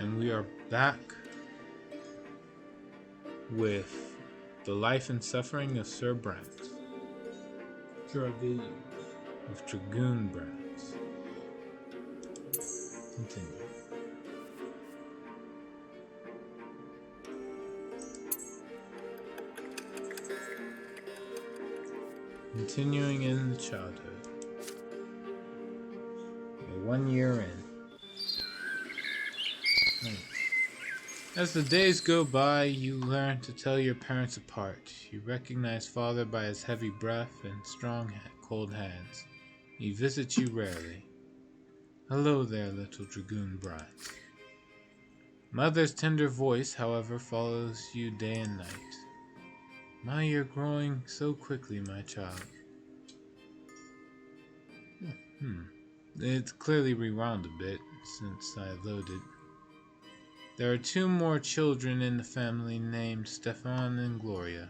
And we are back with the life and suffering of Sir Brant. Dragoon. With Dragoon Brant. Continue. Continuing in the childhood. We're 1 year in. As the days go by, you learn to tell your parents apart. You recognize father by his heavy breath and strong, cold hands. He visits you rarely. Hello there, little Dragoon Brant. Mother's tender voice, however, follows you day and night. My, you're growing so quickly, my child. It's clearly rewound a bit since I loaded. There are 2 more children in the family named Stefan and Gloria.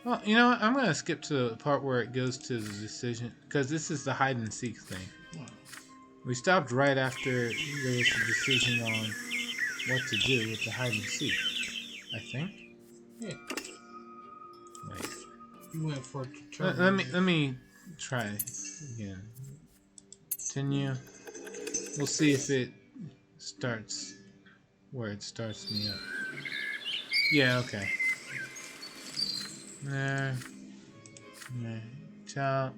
Well, you know what? I'm going to skip to the part where it goes to the decision, because this is the hide and seek thing. We stopped right after there was a decision on what to do with the hide and seek, I think. Yeah. Wait. You went for Let me try again. Continue. We'll see if it starts where it starts me up. Yeah, okay. There. Ciao.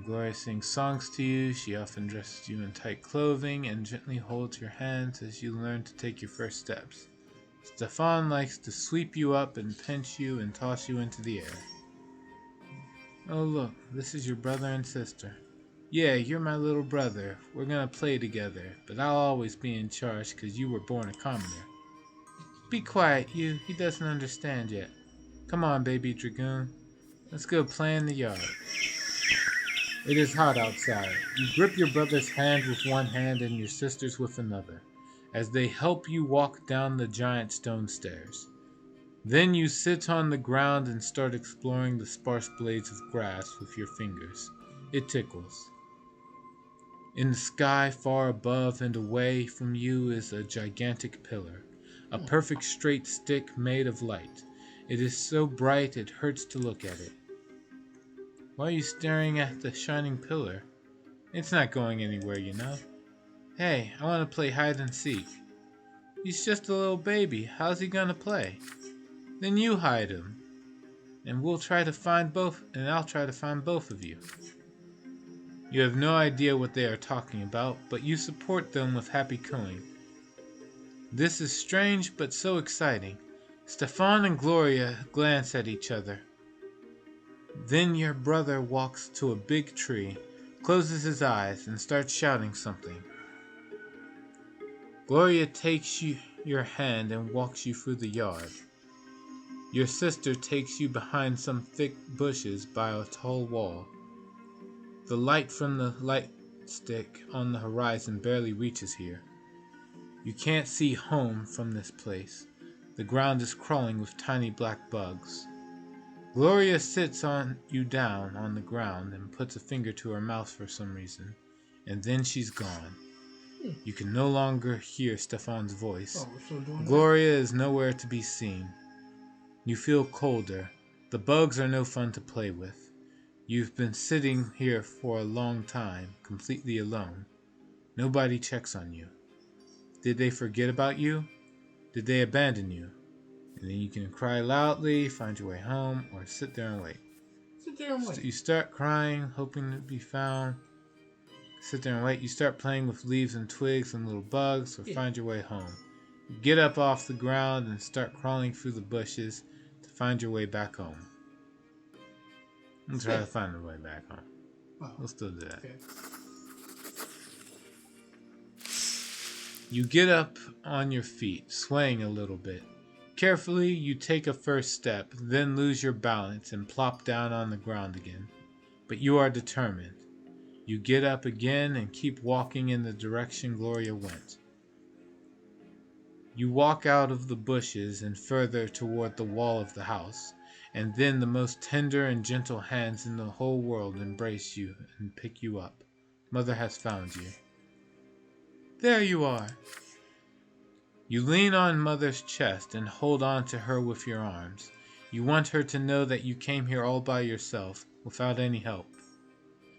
Gloria sings songs to you. She often dresses you in tight clothing and gently holds your hands as you learn to take your first steps. Stefan likes to sweep you up and pinch you and toss you into the air. Oh look, this is your brother and sister. Yeah, you're my little brother. We're gonna play together, but I'll always be in charge because you were born a commoner. Be quiet, you. He doesn't understand yet. Come on, baby Dragoon. Let's go play in the yard. It is hot outside. You grip your brother's hand with one hand and your sister's with another, as they help you walk down the giant stone stairs. Then you sit on the ground and start exploring the sparse blades of grass with your fingers. It tickles. In the sky far above and away from you is a gigantic pillar, a perfect straight stick made of light. It is so bright it hurts to look at it. Why are you staring at the shining pillar? It's not going anywhere, you know. Hey, I want to play hide and seek. He's just a little baby. How's he gonna play? Then you hide him, and I'll try to find both of you. You have no idea what they are talking about, but you support them with happy cooing. This is strange but so exciting. Stefan and Gloria glance at each other. Then your brother walks to a big tree, closes his eyes, and starts shouting something. Gloria takes your hand and walks you through the yard. Your sister takes you behind some thick bushes by a tall wall. The light from the light stick on the horizon barely reaches here. You can't see home from this place. The ground is crawling with tiny black bugs. Gloria sits you down on the ground and puts a finger to her mouth for some reason, and then she's gone. You can no longer hear Stefan's voice. Gloria is nowhere to be seen. You feel colder. The bugs are no fun to play with. You've been sitting here for a long time, completely alone. Nobody checks on you. Did they forget about you? Did they abandon you? And then you can cry loudly, find your way home, or sit there and wait. You start crying, hoping to be found. Sit there and wait. You start playing with leaves and twigs and little bugs, or find your way home. You get up off the ground and start crawling through the bushes to find your way back home. We'll try to find the way back home. We'll still do that. Okay. You get up on your feet, swaying a little bit. Carefully, you take a first step, then lose your balance and plop down on the ground again. But you are determined. You get up again and keep walking in the direction Gloria went. You walk out of the bushes and further toward the wall of the house. And then the most tender and gentle hands in the whole world embrace you and pick you up. Mother has found you. There you are. You lean on Mother's chest and hold on to her with your arms. You want her to know that you came here all by yourself, without any help.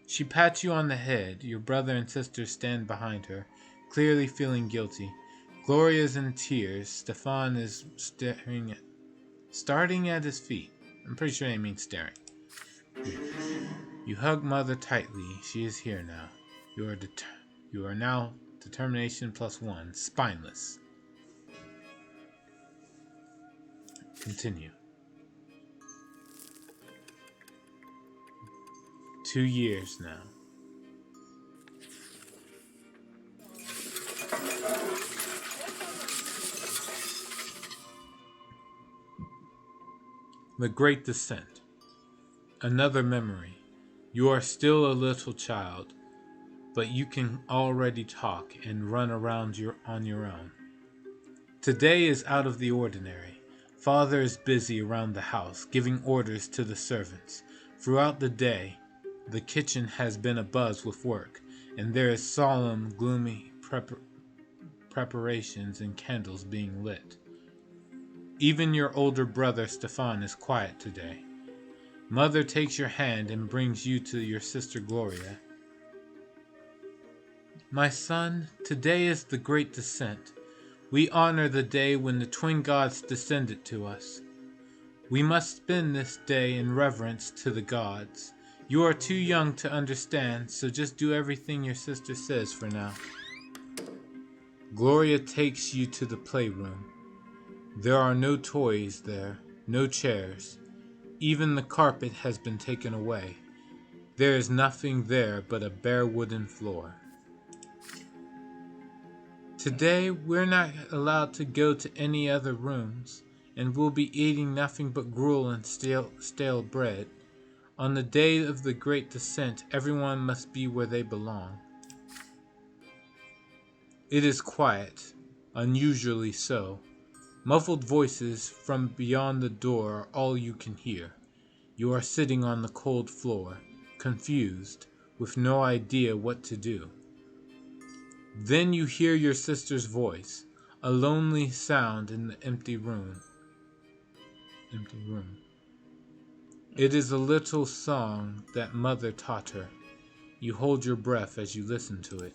She pats you on the head. Your brother and sister stand behind her, clearly feeling guilty. Gloria's in tears. Stefan is starting at his feet. I'm pretty sure they mean staring. You hug Mother tightly. She is here now. You are now determination +1, spineless. Continue. 2 years now. The Great Descent. Another memory. You are still a little child, but you can already talk and run around on your own. Today is out of the ordinary. Father is busy around the house, giving orders to the servants. Throughout the day, the kitchen has been abuzz with work, and there is solemn, gloomy preparations and candles being lit. Even your older brother Stefan is quiet today. Mother takes your hand and brings you to your sister Gloria. My son, today is the Great Descent. We honor the day when the twin gods descended to us. We must spend this day in reverence to the gods. You are too young to understand, so just do everything your sister says for now. Gloria takes you to the playroom. There are no toys there, no chairs. Even the carpet has been taken away. There is nothing there but a bare wooden floor. Today, we're not allowed to go to any other rooms, and we'll be eating nothing but gruel and stale bread. On the day of the Great Descent, everyone must be where they belong. It is quiet, unusually so. Muffled voices from beyond the door are all you can hear. You are sitting on the cold floor, confused, with no idea what to do. Then you hear your sister's voice, a lonely sound in the empty room. It is a little song that Mother taught her. You hold your breath as you listen to it.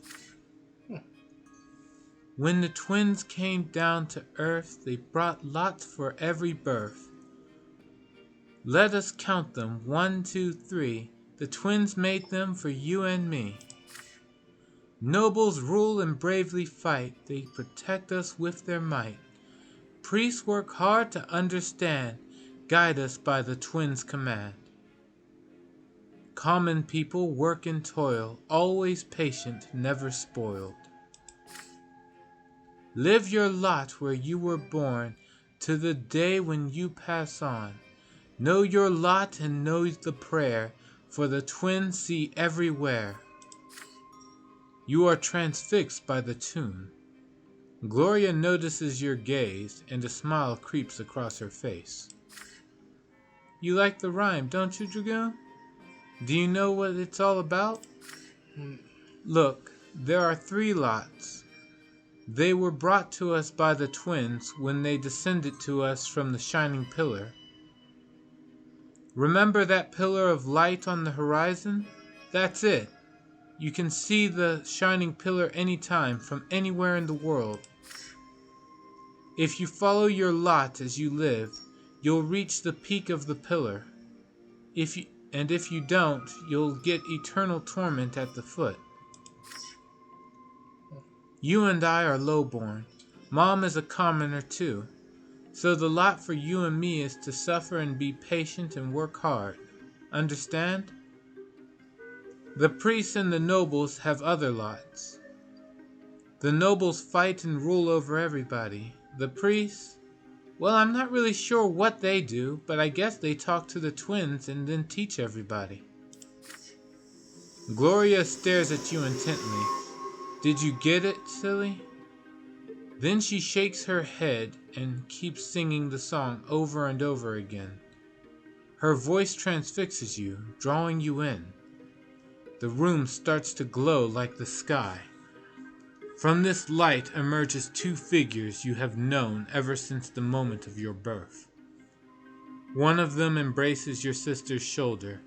When the twins came down to earth, they brought lots for every birth. Let us count them, 1, 2, 3. The twins made them for you and me. Nobles rule and bravely fight. They protect us with their might. Priests work hard to understand, guide us by the twins' command. Common people work and toil, always patient, never spoiled. Live your lot where you were born, to the day when you pass on. Know your lot and know the prayer, for the twins see everywhere. You are transfixed by the tune. Gloria notices your gaze, and a smile creeps across her face. You like the rhyme, don't you, Dragoon? Do you know what it's all about? Look, there are 3 lots. They were brought to us by the twins when they descended to us from the shining pillar. Remember that pillar of light on the horizon? That's it. You can see the shining pillar anytime from anywhere in the world. If you follow your lot as you live, you'll reach the peak of the pillar. If you don't, you'll get eternal torment at the foot. You and I are lowborn. Mom is a commoner too. So the lot for you and me is to suffer and be patient and work hard. Understand? The priests and the nobles have other lots. The nobles fight and rule over everybody. The priests, well, I'm not really sure what they do, but I guess they talk to the twins and then teach everybody. Gloria stares at you intently. Did you get it, silly? Then she shakes her head and keeps singing the song over and over again. Her voice transfixes you, drawing you in. The room starts to glow like the sky. From this light emerges two figures you have known ever since the moment of your birth. One of them embraces your sister's shoulder.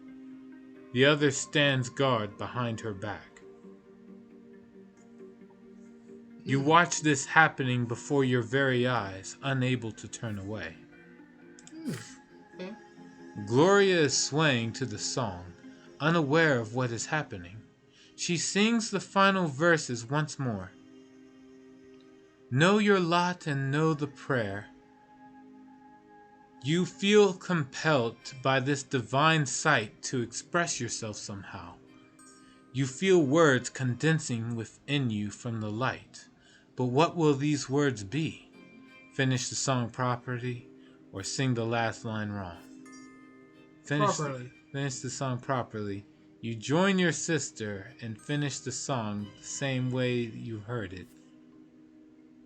The other stands guard behind her back. You watch this happening before your very eyes, unable to turn away. Okay. Gloria is swaying to the song, unaware of what is happening. She sings the final verses once more. Know your lot and know the prayer. You feel compelled by this divine sight to express yourself somehow. You feel words condensing within you from the light. But what will these words be? Finish the song properly or sing the last line wrong? Finish the song properly. You join your sister and finish the song the same way you heard it.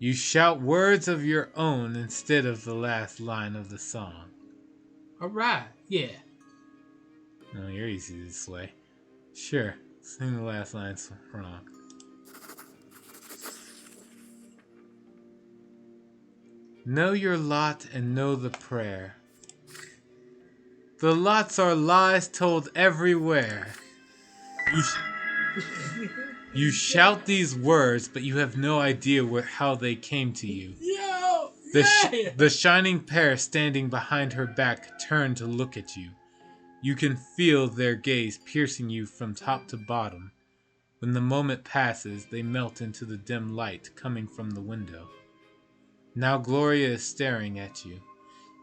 You shout words of your own instead of the last line of the song. Alright, yeah. No, you're easy to slay. Sure, sing the last line wrong. Know your lot and know the prayer. The lots are lies told everywhere. You shout these words, but you have no idea how they came to you. Yo! The shining pair standing behind her back turn to look at you. You can feel their gaze piercing you from top to bottom. When the moment passes, they melt into the dim light coming from the window. Now Gloria is staring at you.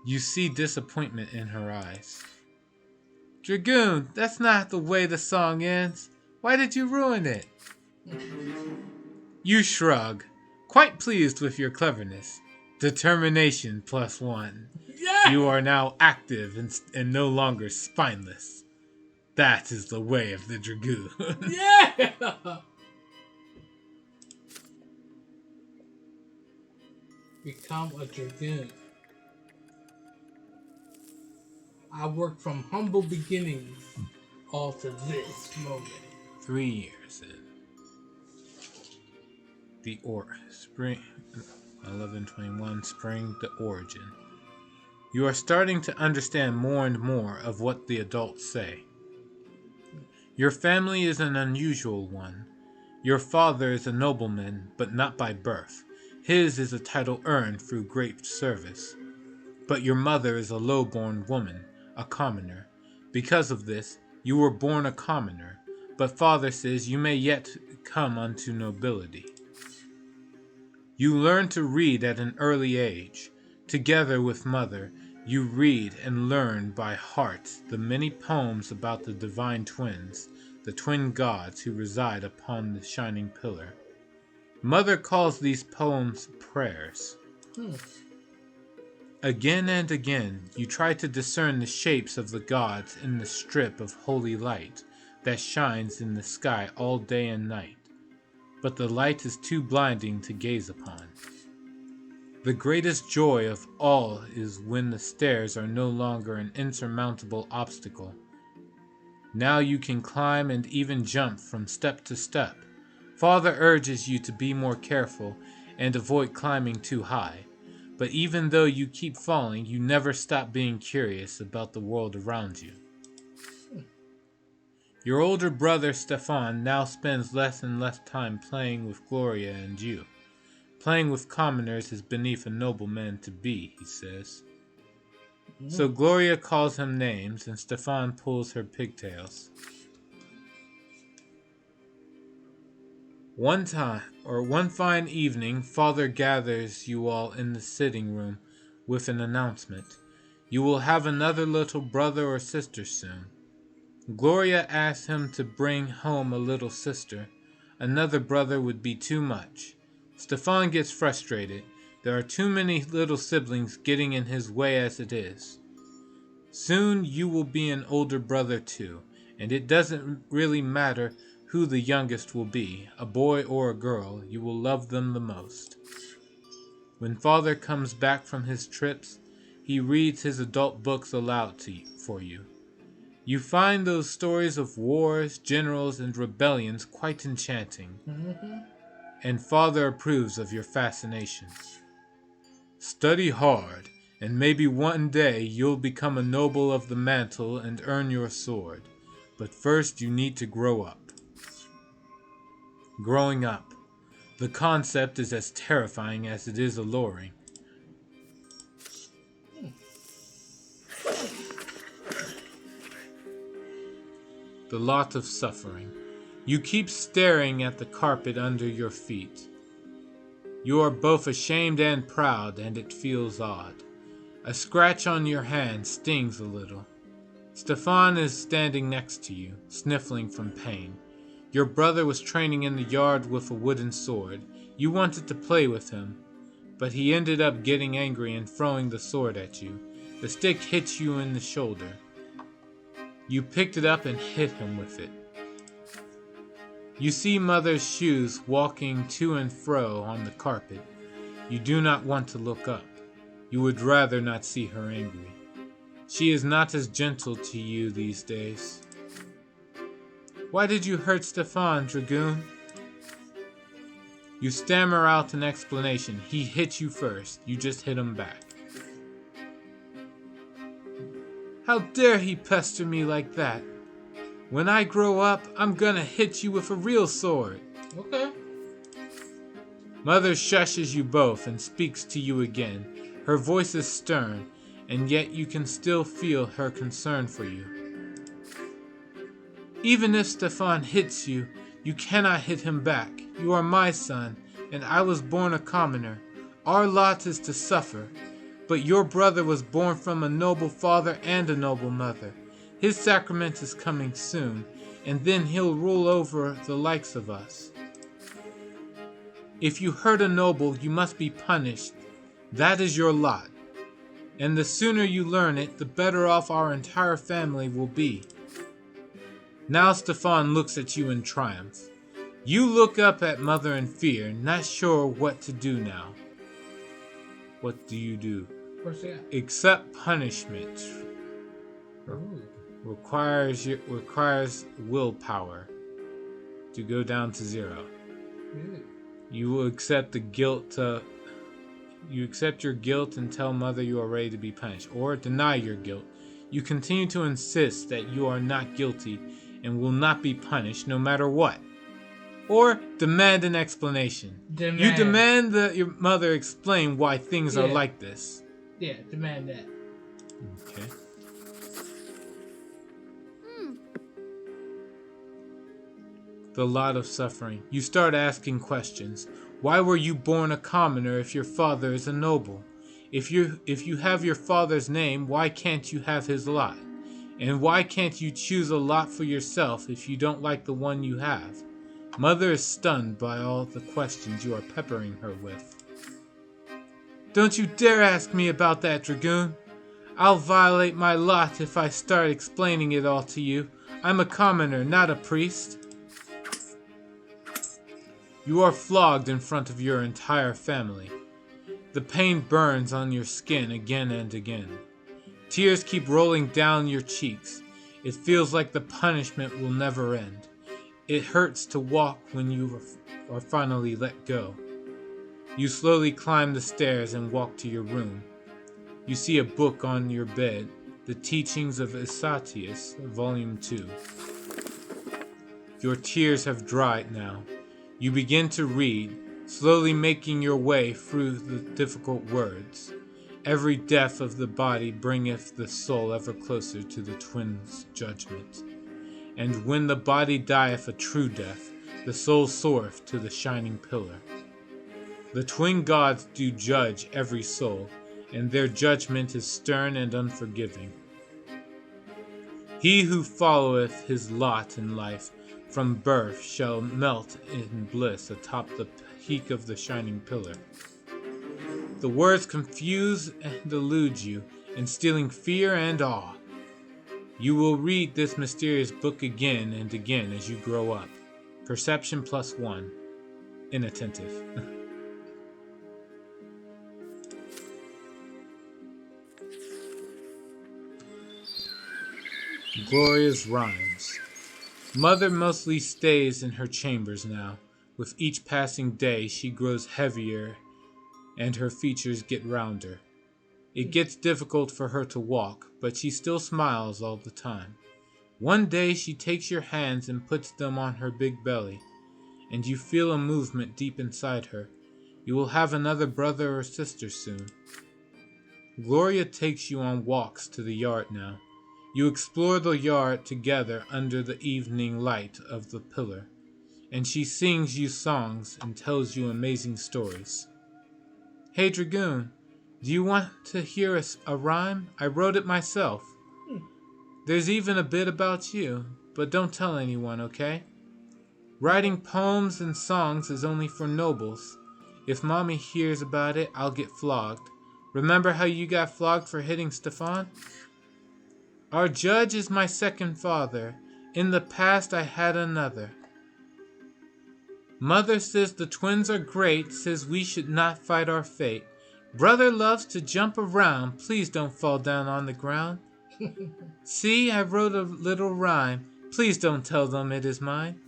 You see disappointment in her eyes. Dragoon, that's not the way the song ends. Why did you ruin it? You shrug, quite pleased with your cleverness. Determination +1. Yeah! You are now active and no longer spineless. That is the way of the Dragoon. Yeah! Become a Dragoon. I worked from humble beginnings all to this moment. 3 years in. The Spring 1121 Spring, the origin. You are starting to understand more and more of what the adults say. Your family is an unusual one. Your father is a nobleman, but not by birth. His is a title earned through great service. But your mother is a low-born woman, a commoner. Because of this, you were born a commoner, but father says you may yet come unto nobility. You learn to read at an early age. Together with mother, you read and learn by heart the many poems about the divine twins, the twin gods who reside upon the shining pillar. Mother calls these poems prayers. Again and again, you try to discern the shapes of the gods in the strip of holy light that shines in the sky all day and night. But the light is too blinding to gaze upon. The greatest joy of all is when the stairs are no longer an insurmountable obstacle. Now you can climb and even jump from step to step. Father urges you to be more careful and avoid climbing too high. But even though you keep falling, you never stop being curious about the world around you. Your older brother Stefan now spends less and less time playing with Gloria and you. Playing with commoners is beneath a nobleman to be, he says. So Gloria calls him names and Stefan pulls her pigtails. One fine evening, Father gathers you all in the sitting room with an announcement. You will have another little brother or sister soon. Gloria asks him to bring home a little sister. Another brother would be too much. Stefan gets frustrated. There are too many little siblings getting in his way as it is. Soon you will be an older brother too, and it doesn't really matter who the youngest will be, a boy or a girl, you will love them the most. When Father comes back from his trips, he reads his adult books aloud for you. You find those stories of wars, generals, and rebellions quite enchanting. and father approves of your fascinations. Study hard, and maybe one day you'll become a noble of the mantle and earn your sword. But first you need to grow up. Growing up. The concept is as terrifying as it is alluring. The lot of suffering. You keep staring at the carpet under your feet. You are both ashamed and proud, and it feels odd. A scratch on your hand stings a little. Stefan is standing next to you, sniffling from pain. Your brother was training in the yard with a wooden sword. You wanted to play with him, but he ended up getting angry and throwing the sword at you. The stick hit you in the shoulder. You picked it up and hit him with it. You see Mother's shoes walking to and fro on the carpet. You do not want to look up. You would rather not see her angry. She is not as gentle to you these days. Why did you hurt Stefan, Dragoon? You stammer out an explanation. He hit you first. You just hit him back. How dare he pester me like that? When I grow up, I'm gonna hit you with a real sword. Okay. Mother shushes you both and speaks to you again. Her voice is stern, and yet you can still feel her concern for you. Even if Stefan hits you, you cannot hit him back. You are my son, and I was born a commoner. Our lot is to suffer. But your brother was born from a noble father and a noble mother. His sacrament is coming soon, and then he'll rule over the likes of us. If you hurt a noble, you must be punished. That is your lot. And the sooner you learn it, the better off our entire family will be. Now Stefan looks at you in triumph. You look up at Mother in fear, not sure what to do now. What do you do? Where's that? Accept punishment. Ooh. Requires willpower to go down to 0. Yeah. You will accept the guilt. You accept your guilt and tell Mother you are ready to be punished, or deny your guilt. You continue to insist that you are not guilty and will not be punished no matter what. Or demand an explanation. You demand that your mother explain why things are like this. Yeah, demand that. Okay. The lot of suffering. You start asking questions. Why were you born a commoner if your father is a noble? If you have your father's name, why can't you have his lot? And why can't you choose a lot for yourself if you don't like the one you have? Mother is stunned by all the questions you are peppering her with. Don't you dare ask me about that, Dragoon. I'll violate my lot if I start explaining it all to you. I'm a commoner, not a priest. You are flogged in front of your entire family. The pain burns on your skin again and again. Tears keep rolling down your cheeks. It feels like the punishment will never end. It hurts to walk when you are finally let go. You slowly climb the stairs and walk to your room. You see a book on your bed, The Teachings of Isatius, Volume 2. Your tears have dried now. You begin to read, slowly making your way through the difficult words. Every death of the body bringeth the soul ever closer to the twin's judgment. And when the body dieth a true death, the soul soareth to the shining pillar. The twin gods do judge every soul, and their judgment is stern and unforgiving. He who followeth his lot in life from birth shall melt in bliss atop the peak of the shining pillar. The words confuse and delude you, instilling fear and awe. You will read this mysterious book again and again as you grow up. Perception +1. Inattentive. Gloria's Rhymes. Mother mostly stays in her chambers now. With each passing day, she grows heavier and her features get rounder. It gets difficult for her to walk, but she still smiles all the time. One day she takes your hands and puts them on her big belly, and you feel a movement deep inside her. You will have another brother or sister soon. Gloria takes you on walks to the yard now. You explore the yard together under the evening light of the pillar, and she sings you songs and tells you amazing stories. Hey Dragoon, do you want to hear a rhyme? I wrote it myself. There's even a bit about you, but don't tell anyone, okay? Writing poems and songs is only for nobles. If Mommy hears about it, I'll get flogged. Remember how you got flogged for hitting Stefan? Our judge is my second father. In the past I had another. Mother says the twins are great, says we should not fight our fate. Brother loves to jump around, please don't fall down on the ground. See, I wrote a little rhyme, please don't tell them it is mine.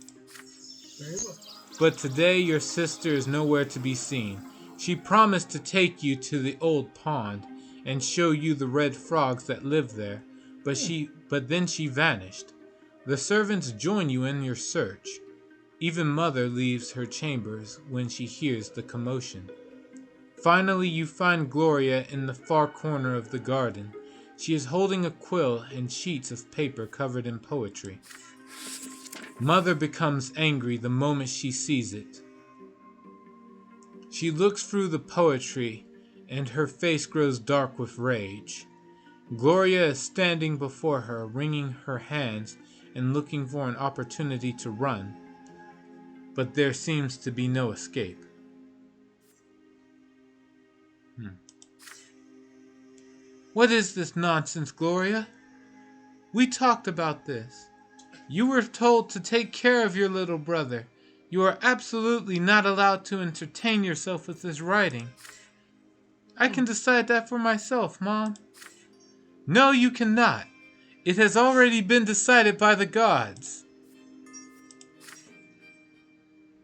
Very well. But today your sister is nowhere to be seen. She promised to take you to the old pond and show you the red frogs that live there, but then she vanished. The servants join you in your search. Even Mother leaves her chambers when she hears the commotion. Finally you find Gloria in the far corner of the garden. She is holding a quill and sheets of paper covered in poetry. Mother becomes angry the moment she sees it. She looks through the poetry and her face grows dark with rage. Gloria is standing before her, wringing her hands and looking for an opportunity to run. But there seems to be no escape. What is this nonsense, Gloria? We talked about this. You were told to take care of your little brother. You are absolutely not allowed to entertain yourself with this writing. I can decide that for myself, Mom. No, you cannot. It has already been decided by the gods.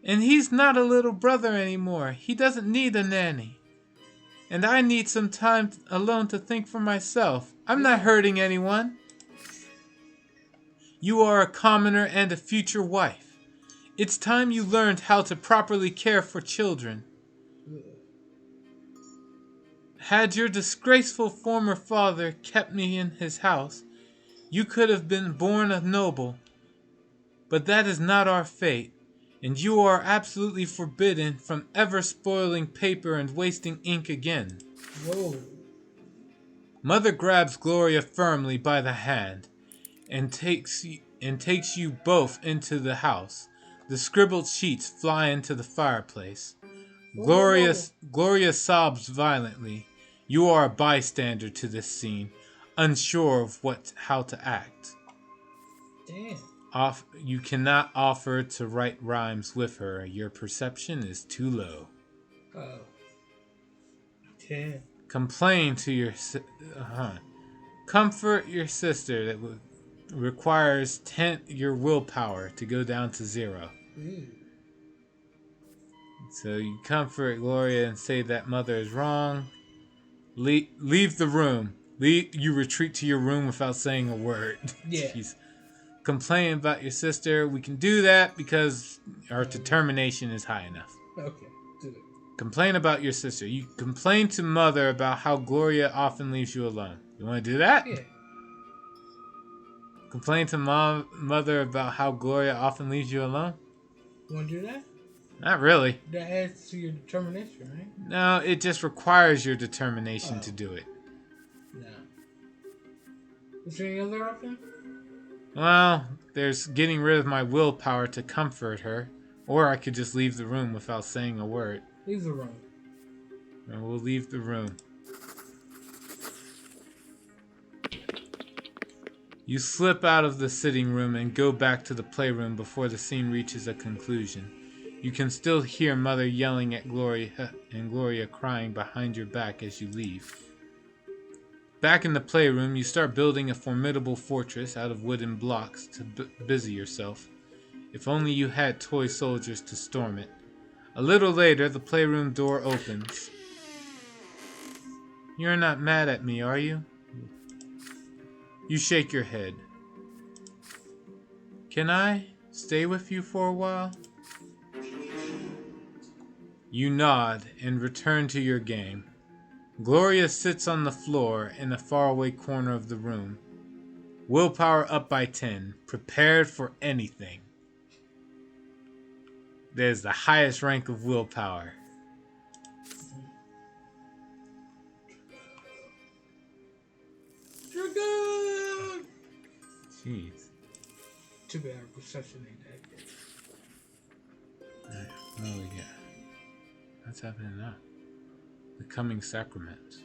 And he's not a little brother anymore. He doesn't need a nanny. And I need some time alone to think for myself. I'm not hurting anyone. You are a commoner and a future wife. It's time you learned how to properly care for children. Had your disgraceful former father kept me in his house, you could have been born a noble. But that is not our fate, and you are absolutely forbidden from ever spoiling paper and wasting ink again. Whoa. Mother grabs Gloria firmly by the hand and takes you both into the house. The scribbled sheets fly into the fireplace. Gloria sobs violently. You are a bystander to this scene, unsure of how to act. Damn. You cannot offer to write rhymes with her. Your perception is too low. Oh. Damn. Complain to your comfort your sister. That requires your willpower to go down to 0. So you comfort Gloria and say that Mother is wrong. Leave the room. You retreat to your room without saying a word. Yeah. Jeez. Complain about your sister. We can do that because our determination is high enough. Okay, do it. Complain about your sister. You complain to Mother about how Gloria often leaves you alone. You want to do that? Yeah. Complain to Mother about how Gloria often leaves you alone? You want to do that? Not really. That adds to your determination, right? No, it just requires your determination to do it. No. Is there any other option? Well, there's getting rid of my willpower to comfort her, or I could just leave the room without saying a word. Leave the room. And we'll leave the room. You slip out of the sitting room and go back to the playroom before the scene reaches a conclusion. You can still hear Mother yelling at Gloria and Gloria crying behind your back as you leave. Back in the playroom, you start building a formidable fortress out of wooden blocks to busy yourself. If only you had toy soldiers to storm it. A little later, the playroom door opens. You're not mad at me, are you? You shake your head. Can I stay with you for a while? You nod and return to your game. Gloria sits on the floor in a faraway corner of the room. Willpower up by 10, prepared for anything. There's the highest rank of willpower. Dragoon! Jeez. Too bad our perception ain't that good. Alright, what do we get? What's happening now? The coming sacraments.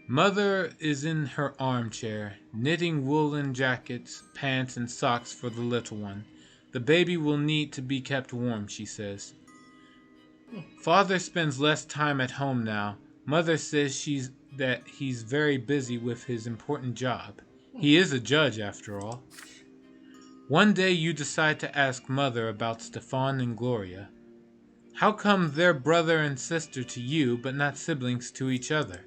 Mother is in her armchair, knitting woolen jackets, pants, and socks for the little one. The baby will need to be kept warm, she says. Father spends less time at home now. Mother says that he's very busy with his important job. He is a judge, after all. One day you decide to ask Mother about Stefan and Gloria. How come they're brother and sister to you, but not siblings to each other?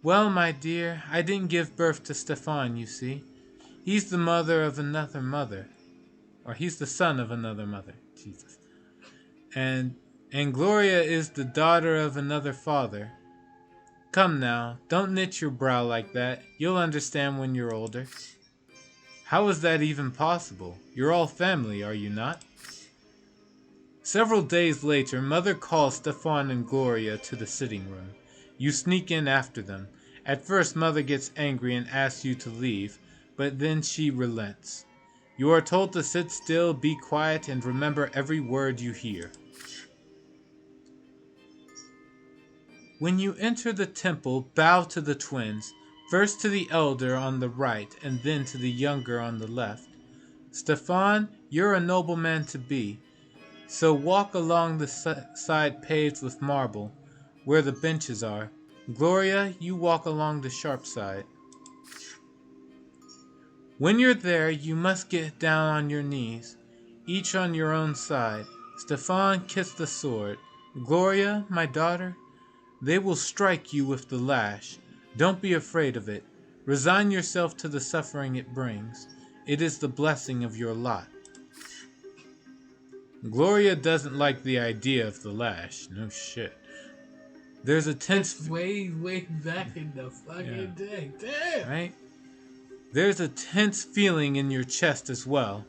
Well, my dear, I didn't give birth to Stefan, you see. He's the mother of another mother. Or he's the son of another mother. Jesus. And Gloria is the daughter of another father. Come now, don't knit your brow like that. You'll understand when you're older. How is that even possible? You're all family, are you not? Several days later, Mother calls Stefan and Gloria to the sitting room. You sneak in after them. At first, Mother gets angry and asks you to leave, but then she relents. You are told to sit still, be quiet, and remember every word you hear. When you enter the temple, bow to the twins, first to the elder on the right and then to the younger on the left. Stefan, you're a noble man to be, so walk along the side paved with marble, where the benches are. Gloria, you walk along the sharp side. When you're there, you must get down on your knees, each on your own side. Stefan, kiss the sword. Gloria, my daughter, they will strike you with the lash. Don't be afraid of it. Resign yourself to the suffering it brings. It is the blessing of your lot. Gloria doesn't like the idea of the lash. No shit. There's a tense... That's way back in the fucking day. Damn! Right? There's a tense feeling in your chest as well.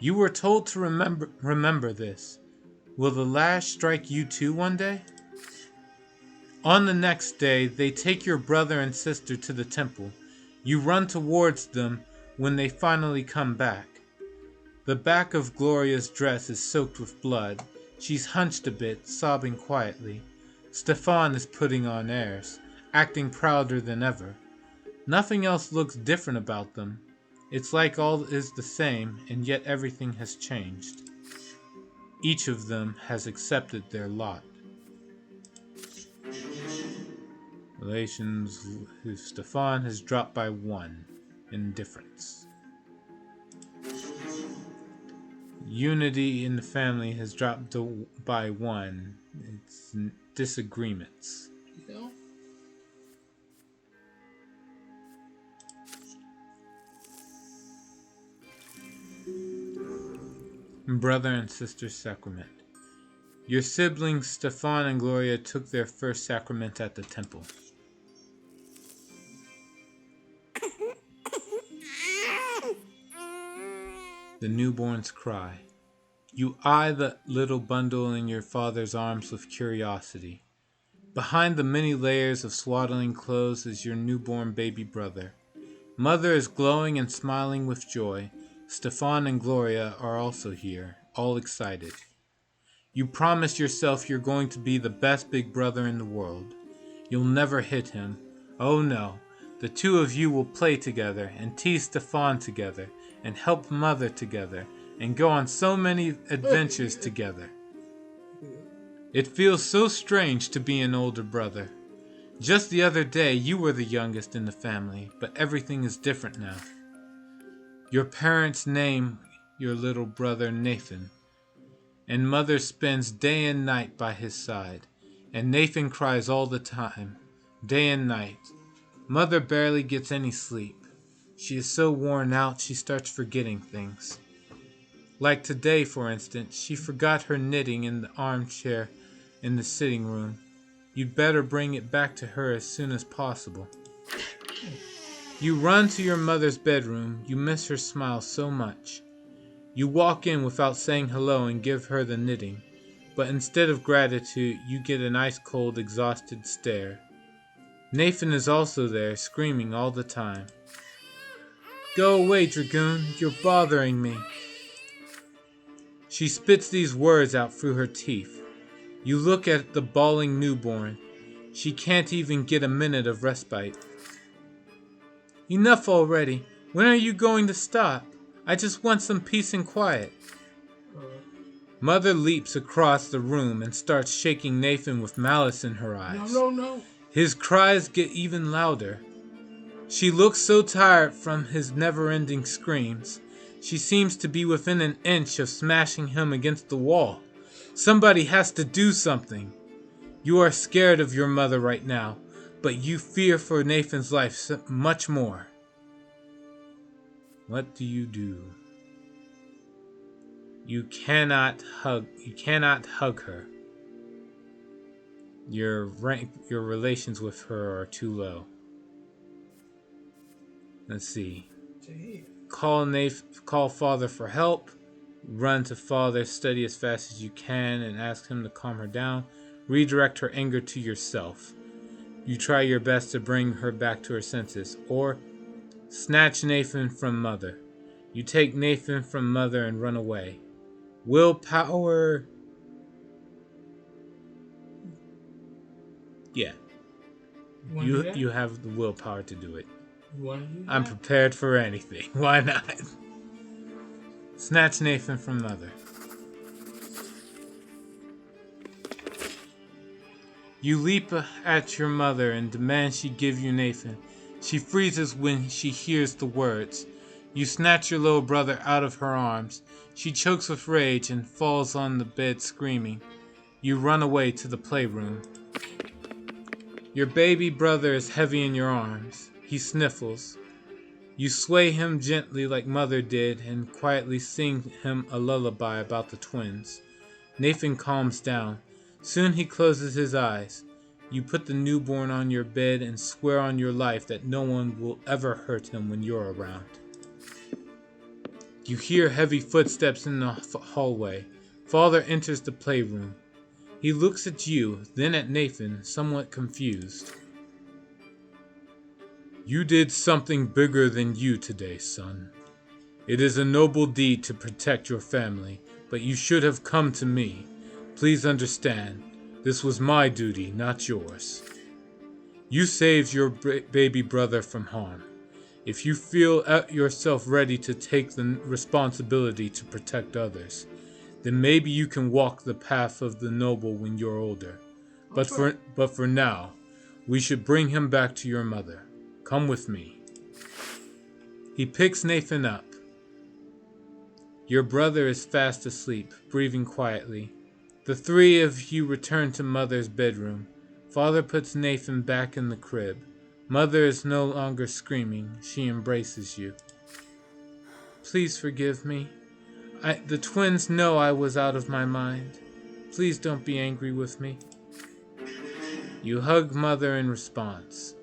You were told to remember this. Will the lash strike you too one day? On the next day, they take your brother and sister to the temple. You run towards them when they finally come back. The back of Gloria's dress is soaked with blood. She's hunched a bit, sobbing quietly. Stefan is putting on airs, acting prouder than ever. Nothing else looks different about them. It's like all is the same, and yet everything has changed. Each of them has accepted their lot. Relations with Stefan has dropped by 1. Indifference. Unity in the family has dropped by 1. It's disagreements. You know? Brother and sister sacrament. Your siblings Stefan and Gloria took their first sacrament at the temple. The newborns cry. You eye the little bundle in your father's arms with curiosity. Behind the many layers of swaddling clothes is your newborn baby brother. Mother is glowing and smiling with joy. Stefan and Gloria are also here, all excited. You promise yourself you're going to be the best big brother in the world. You'll never hit him. Oh no, the two of you will play together and tease Stefan together and help Mother together and go on so many adventures together. It feels so strange to be an older brother. Just the other day you were the youngest in the family, but everything is different now. Your parents name your little brother Nathan, and mother spends day and night by his side, and Nathan cries all the time, day and night. Mother barely gets any sleep. She is so worn out she starts forgetting things. Like today, for instance, she forgot her knitting in the armchair in the sitting room. You'd better bring it back to her as soon as possible. You run to your mother's bedroom. You miss her smile so much. You walk in without saying hello and give her the knitting, but instead of gratitude, you get an ice-cold, exhausted stare. Nathan is also there, screaming all the time. Go away, Dragoon, you're bothering me. She spits these words out through her teeth. You look at the bawling newborn. She can't even get a minute of respite. Enough already. When are you going to stop? I just want some peace and quiet. Mother leaps across the room and starts shaking Nathan with malice in her eyes. No. His cries get even louder. She looks so tired from his never-ending screams. She seems to be within an inch of smashing him against the wall. Somebody has to do something. You are scared of your mother right now, but you fear for Nathan's life much more. What do? You cannot hug her. Your relations with her are too low. Let's see. Call father for help. Run to father, study as fast as you can and ask him to calm her down. Redirect her anger to yourself. You try your best to bring her back to her senses. Or snatch Nathan from mother. You take Nathan from mother and run away. Willpower. Yeah. You have the willpower to do it. I'm prepared for anything. Why not? Snatch Nathan from mother. You leap at your mother and demand she give you Nathan. She freezes when she hears the words. You snatch your little brother out of her arms. She chokes with rage and falls on the bed screaming. You run away to the playroom. Your baby brother is heavy in your arms. He sniffles. You sway him gently like mother did and quietly sing him a lullaby about the twins. Nathan calms down. Soon he closes his eyes. You put the newborn on your bed and swear on your life that no one will ever hurt him when you're around. You hear heavy footsteps in the hallway. Father enters the playroom. He looks at you, then at Nathan, somewhat confused. You did something bigger than you today, son. It is a noble deed to protect your family, but you should have come to me. Please understand, this was my duty, not yours. You saved your baby brother from harm. If you feel yourself ready to take the responsibility to protect others, then maybe you can walk the path of the noble when you're older. But for now, we should bring him back to your mother. Come with me. He picks Nathan up. Your brother is fast asleep, breathing quietly. The three of you return to Mother's bedroom. Father puts Nathan back in the crib. Mother is no longer screaming. She embraces you. Please forgive me. The twins know I was out of my mind. Please don't be angry with me. You hug Mother in response.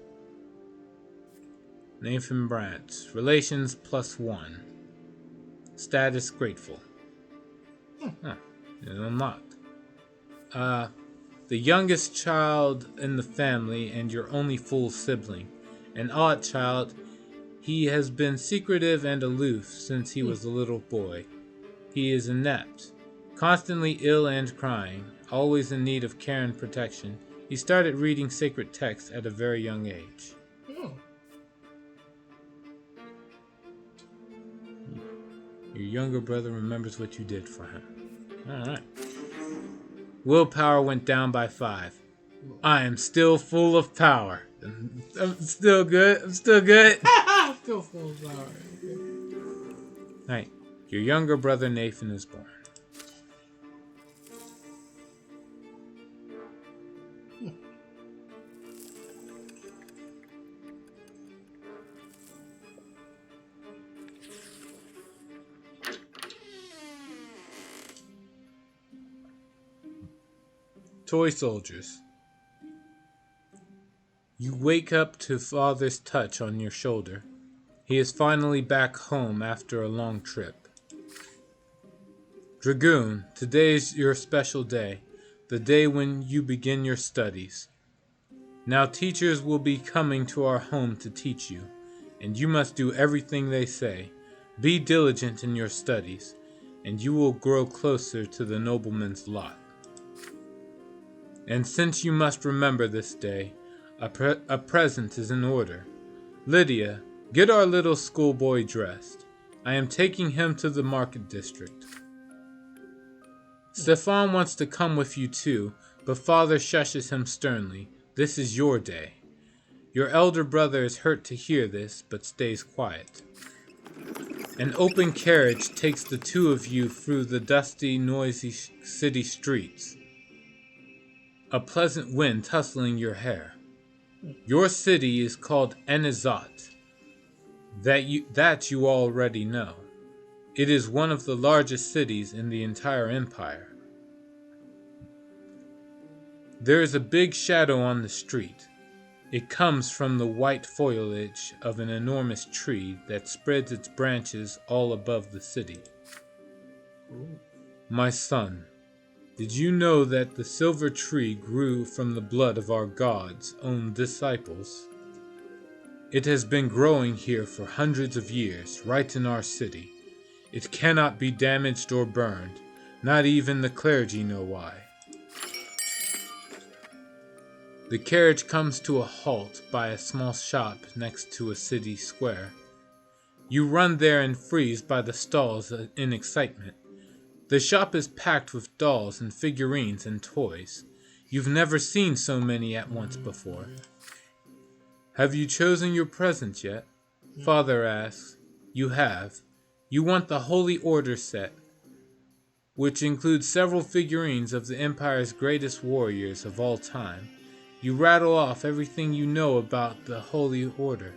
Nathan Brante. Relations +1. Status grateful. Unlocked. The youngest child in the family and your only full sibling. An odd child, he has been secretive and aloof since he was a little boy. He is inept, constantly ill and crying, always in need of care and protection. He started reading sacred texts at a very young age. Your younger brother remembers what you did for him. Alright. Willpower went down by 5. I am still full of power. I'm still good. I'm still full of power. Night. Your younger brother Nathan is born. Toy soldiers. You wake up to father's touch on your shoulder. He is finally back home after a long trip. Dragoon, today is your special day, the day when you begin your studies. Now teachers will be coming to our home to teach you, and you must do everything they say. Be diligent in your studies, and you will grow closer to the nobleman's lot. And since you must remember this day, a present is in order. Lydia, get our little schoolboy dressed. I am taking him to the market district. Stefan wants to come with you too, but father shushes him sternly. This is your day. Your elder brother is hurt to hear this, but stays quiet. An open carriage takes the two of you through the dusty, noisy city streets. A pleasant wind tussling your hair. Your city is called Enizat. That you already know. It is one of the largest cities in the entire empire. There is a big shadow on the street. It comes from the white foliage of an enormous tree that spreads its branches all above the city. My son, did you know that the silver tree grew from the blood of our God's own disciples? It has been growing here for hundreds of years, right in our city. It cannot be damaged or burned. Not even the clergy know why. The carriage comes to a halt by a small shop next to a city square. You run there and freeze by the stalls in excitement. The shop is packed with dolls and figurines and toys. You've never seen so many at once before. Have you chosen your present yet? Father asks. You have. You want the Holy Order set, which includes several figurines of the Empire's greatest warriors of all time. You rattle off everything you know about the Holy Order.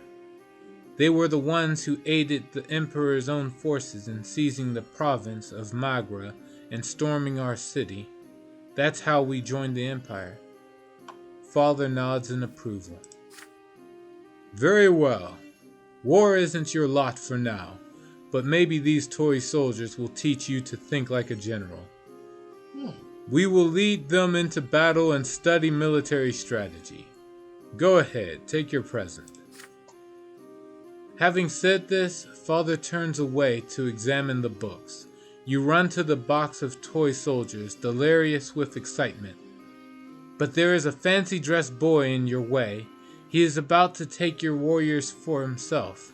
They were the ones who aided the Emperor's own forces in seizing the province of Magra and storming our city. That's how we joined the Empire. Father nods in approval. Very well. War isn't your lot for now, but maybe these toy soldiers will teach you to think like a general. We will lead them into battle and study military strategy. Go ahead, take your present. Having said this, Father turns away to examine the books. You run to the box of toy soldiers, delirious with excitement. But there is a fancy-dressed boy in your way. He is about to take your warriors for himself.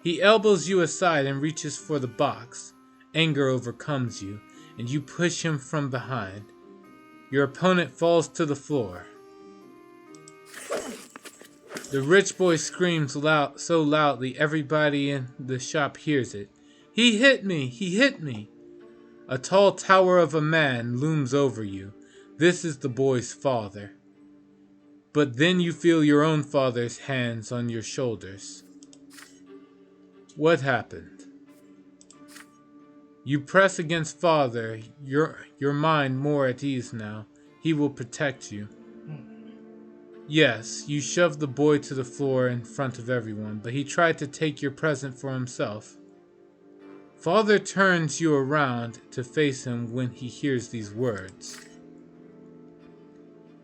He elbows you aside and reaches for the box. Anger overcomes you, and you push him from behind. Your opponent falls to the floor. The rich boy screams so loudly everybody in the shop hears it. He hit me! He hit me! A tall tower of a man looms over you. This is the boy's father. But then you feel your own father's hands on your shoulders. What happened? You press against father, your mind more at ease now. He will protect you. Yes, you shoved the boy to the floor in front of everyone, but he tried to take your present for himself. Father turns you around to face him when he hears these words.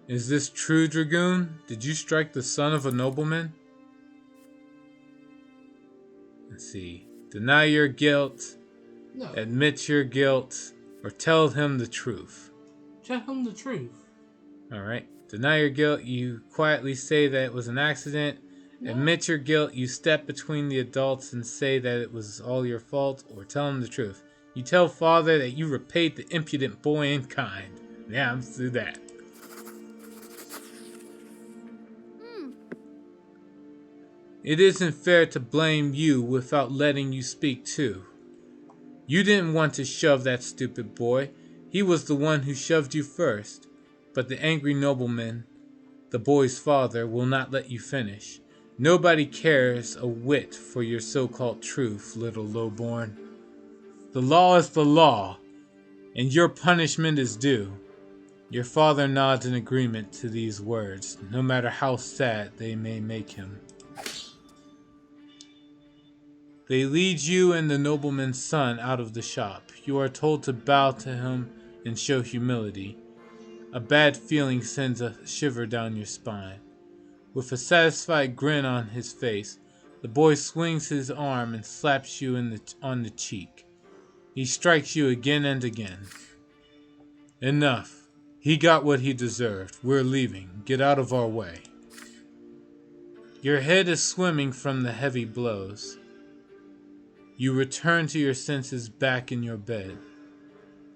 Is this true, Dragoon? Did you strike the son of a nobleman? Let's see. Deny your guilt. No. Admit your guilt, or tell him the truth. Tell him the truth. Alright. Deny your guilt, you quietly say that it was an accident. No. Admit your guilt, you step between the adults and say that it was all your fault, or tell him the truth. You tell father that you repaid the impudent boy in kind. Yeah, let's do that. It isn't fair to blame you without letting you speak too. You didn't want to shove that stupid boy. He was the one who shoved you first. But the angry nobleman, the boy's father, will not let you finish. Nobody cares a whit for your so-called truth, little lowborn. The law is the law, and your punishment is due. Your father nods in agreement to these words, no matter how sad they may make him. They lead you and the nobleman's son out of the shop. You are told to bow to him and show humility. A bad feeling sends a shiver down your spine. With a satisfied grin on his face, the boy swings his arm and slaps you on the cheek. He strikes you again and again. Enough. He got what he deserved. We're leaving. Get out of our way. Your head is swimming from the heavy blows. You return to your senses back in your bed,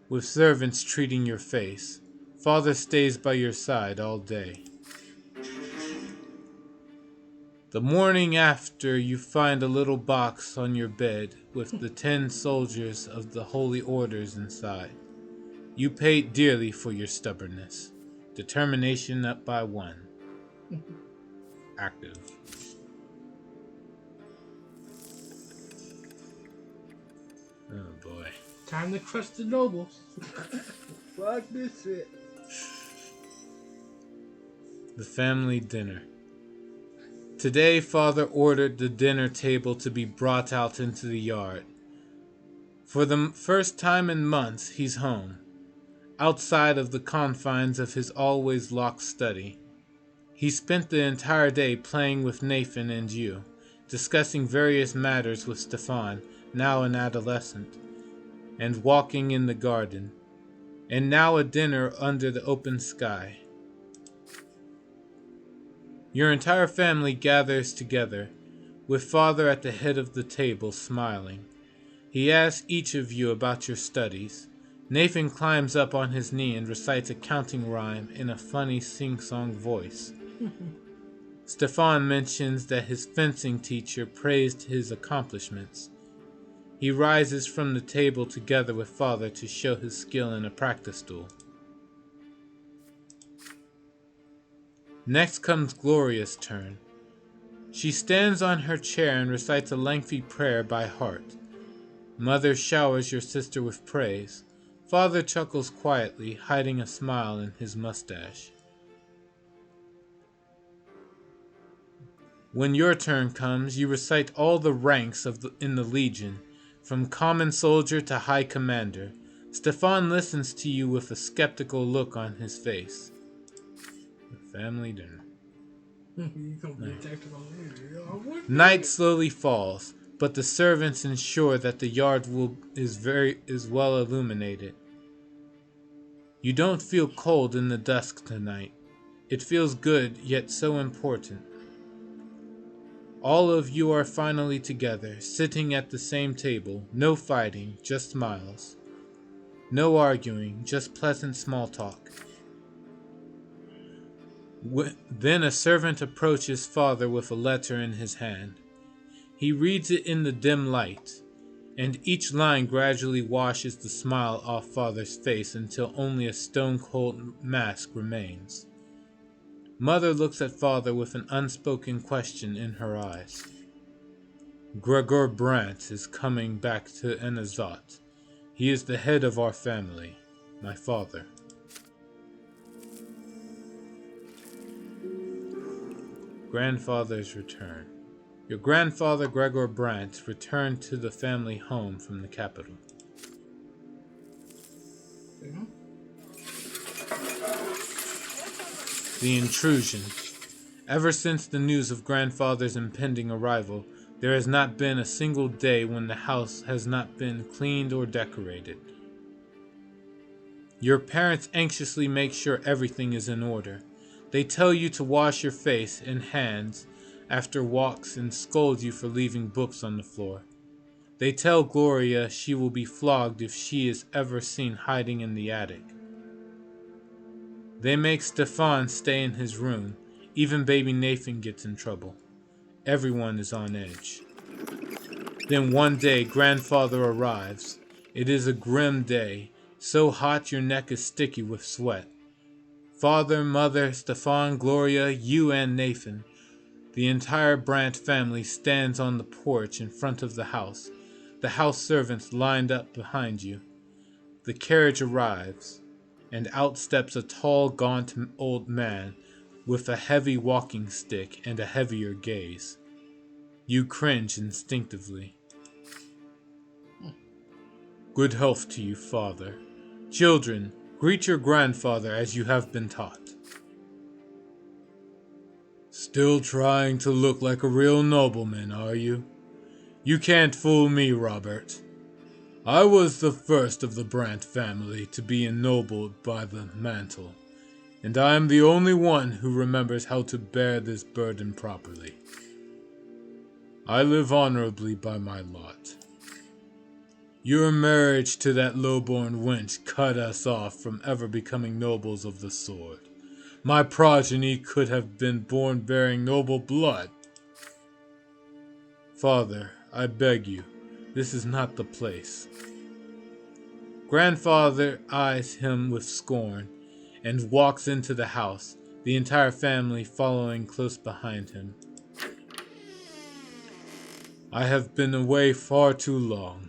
with servants treating your face. Father stays by your side all day. The morning after, you find a little box on your bed with the 10 soldiers of the holy orders inside. You paid dearly for your stubbornness. Determination up by 1. Active. Oh boy. Time to crush the nobles. Fuck this shit. The family dinner. Today, Father ordered the dinner table to be brought out into the yard. For the first time in months, he's home, outside of the confines of his always locked study. He spent the entire day playing with Nathan and you, discussing various matters with Stefan, now an adolescent, and walking in the garden, and now a dinner under the open sky. Your entire family gathers together, with Father at the head of the table smiling. He asks each of you about your studies. Nathan climbs up on his knee and recites a counting rhyme in a funny sing-song voice. Stefan mentions that his fencing teacher praised his accomplishments. He rises from the table together with Father to show his skill in a practice duel. Next comes Gloria's turn. She stands on her chair and recites a lengthy prayer by heart. Mother showers your sister with praise. Father chuckles quietly, hiding a smile in his mustache. When your turn comes, you recite all the ranks in the Legion, from common soldier to high commander. Stefan listens to you with a skeptical look on his face. The family dinner. Night slowly falls, but the servants ensure that the yard is well illuminated. You don't feel cold in the dusk tonight. It feels good, yet so important. All of you are finally together, sitting at the same table. No fighting, just smiles. No arguing, just pleasant small talk. Then a servant approaches Father with a letter in his hand. He reads it in the dim light, and each line gradually washes the smile off Father's face until only a stone-cold mask remains. Mother looks at Father with an unspoken question in her eyes. Gregor Brante is coming back to Enazat. He is the head of our family, my father. Grandfather's return. Your grandfather, Gregor Brante, returned to the family home from the capital. The intrusion. Ever since the news of grandfather's impending arrival, there has not been a single day when the house has not been cleaned or decorated. Your parents anxiously make sure everything is in order. They tell you to wash your face and hands after walks and scold you for leaving books on the floor. They tell Gloria she will be flogged if she is ever seen hiding in the attic. They make Stefan stay in his room. Even baby Nathan gets in trouble. Everyone is on edge. Then one day, grandfather arrives. It is a grim day, so hot your neck is sticky with sweat. Father, Mother, Stefan, Gloria, you and Nathan. The entire Brante family stands on the porch in front of the house servants lined up behind you. The carriage arrives, and out steps a tall, gaunt old man with a heavy walking stick and a heavier gaze. You cringe instinctively. Good health to you, father. Children, greet your grandfather as you have been taught. Still trying to look like a real nobleman, are you? You can't fool me, Robert. I was the first of the Brante family to be ennobled by the mantle, and I am the only one who remembers how to bear this burden properly. I live honorably by my lot. Your marriage to that low-born wench cut us off from ever becoming nobles of the sword. My progeny could have been born bearing noble blood. Father, I beg you, this is not the place. Grandfather eyes him with scorn and walks into the house, the entire family following close behind him. I have been away far too long.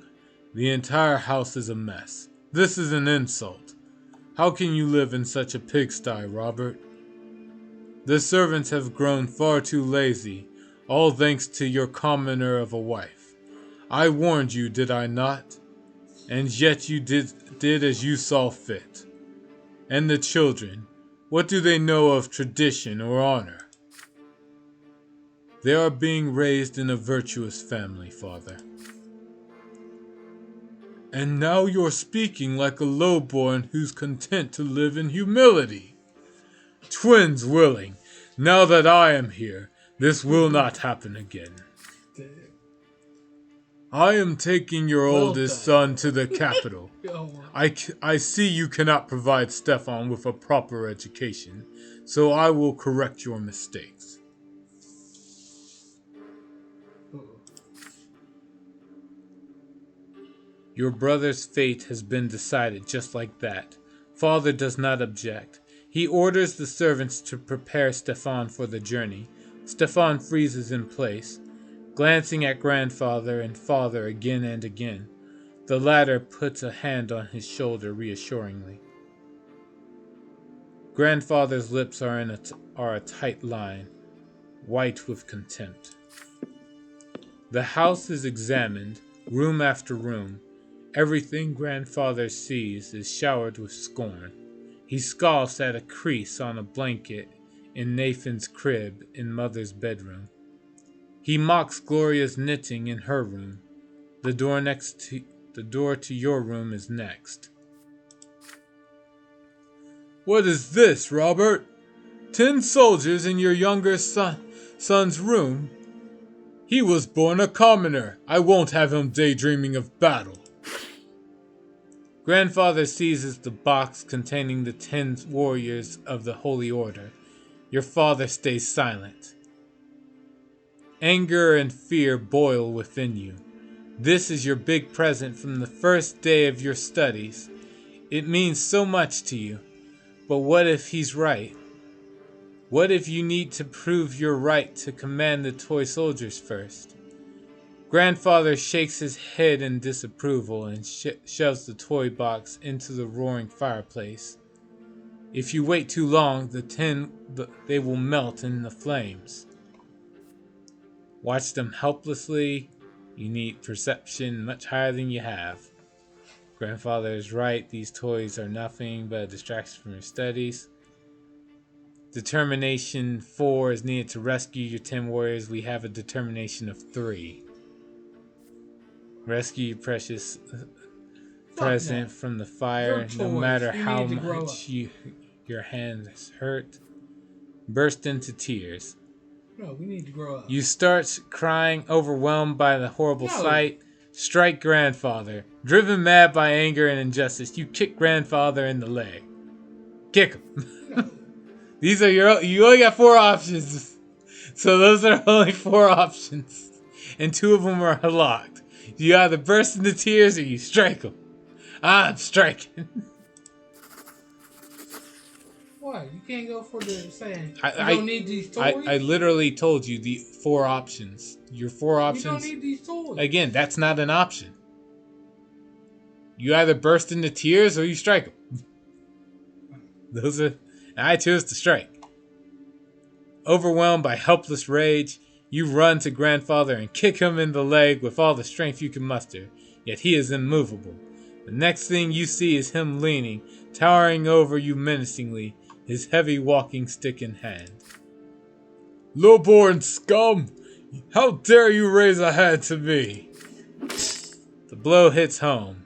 The entire house is a mess. This is an insult. How can you live in such a pigsty, Robert? The servants have grown far too lazy, all thanks to your commoner of a wife. I warned you, did I not? And yet you did as you saw fit. And the children, what do they know of tradition or honor? They are being raised in a virtuous family, father. And now you're speaking like a lowborn who's content to live in humility. Twins willing, now that I am here, this will not happen again. I am taking your oldest son to the capital. I see you cannot provide Stefan with a proper education, so I will correct your mistakes. Your brother's fate has been decided just like that. Father does not object. He orders the servants to prepare Stefan for the journey. Stefan freezes in place, glancing at grandfather and father again and again. The latter puts a hand on his shoulder reassuringly. Grandfather's lips are a tight line, white with contempt. The house is examined, room after room. Everything grandfather sees is showered with scorn. He scoffs at a crease on a blanket in Nathan's crib in mother's bedroom. He mocks Gloria's knitting in her room. The door to your room is next. What is this, Robert? 10 soldiers in your younger son's room? He was born a commoner. I won't have him daydreaming of battle. Grandfather seizes the box containing the 10 warriors of the Holy Order. Your father stays silent. Anger and fear boil within you. This is your big present from the first day of your studies. It means so much to you. But what if he's right? What if you need to prove your right to command the toy soldiers first? Grandfather shakes his head in disapproval and shoves the toy box into the roaring fireplace. If you wait too long, they will melt in the flames. Watch them helplessly. You need perception much higher than you have. Grandfather is right. These toys are nothing but a distraction from your studies. Determination 4 is needed to rescue your 10 warriors. We have a determination of 3. Rescue your precious present from the fire, no matter how much your hands hurt. Burst into tears. No, we need to grow up. You start crying, overwhelmed by the horrible sight. Strike grandfather. Driven mad by anger and injustice, you kick grandfather in the leg. Kick him. No. These are you only got 4 options. So those are only 4 options. And 2 of them are locked. You either burst into tears or you strike him. I'm striking. What? You can't go for the saying. You I don't need these toys. I literally told you the 4 options. Your 4 options. You don't need these toys. Again, that's not an option. You either burst into tears or you strike him. Those are. I choose to strike. Overwhelmed by helpless rage, you run to grandfather and kick him in the leg with all the strength you can muster. Yet he is immovable. The next thing you see is him leaning, towering over you menacingly, his heavy walking stick in hand. Low-born scum! How dare you raise a hand to me? The blow hits home.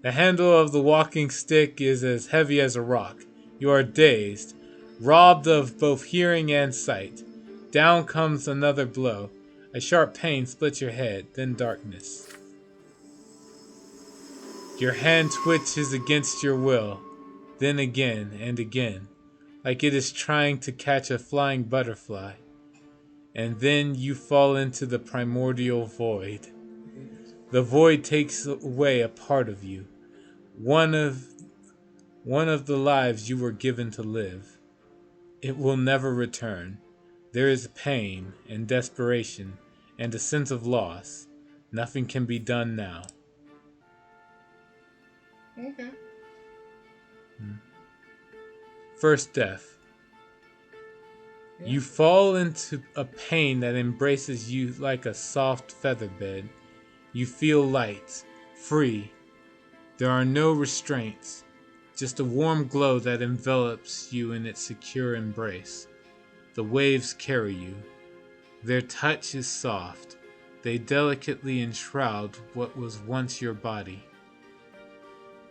The handle of the walking stick is as heavy as a rock. You are dazed, robbed of both hearing and sight. Down comes another blow. A sharp pain splits your head, then darkness. Your hand twitches against your will, then again and again, like it is trying to catch a flying butterfly. And then you fall into the primordial void. The void takes away a part of you, one of the lives you were given to live. It will never return. There is pain and desperation and a sense of loss. Nothing can be done now. Okay. First death. Yeah. You fall into a pain that embraces you like a soft feather bed. You feel light, free. There are no restraints, just a warm glow that envelops you in its secure embrace. The waves carry you. Their touch is soft. They delicately enshroud what was once your body.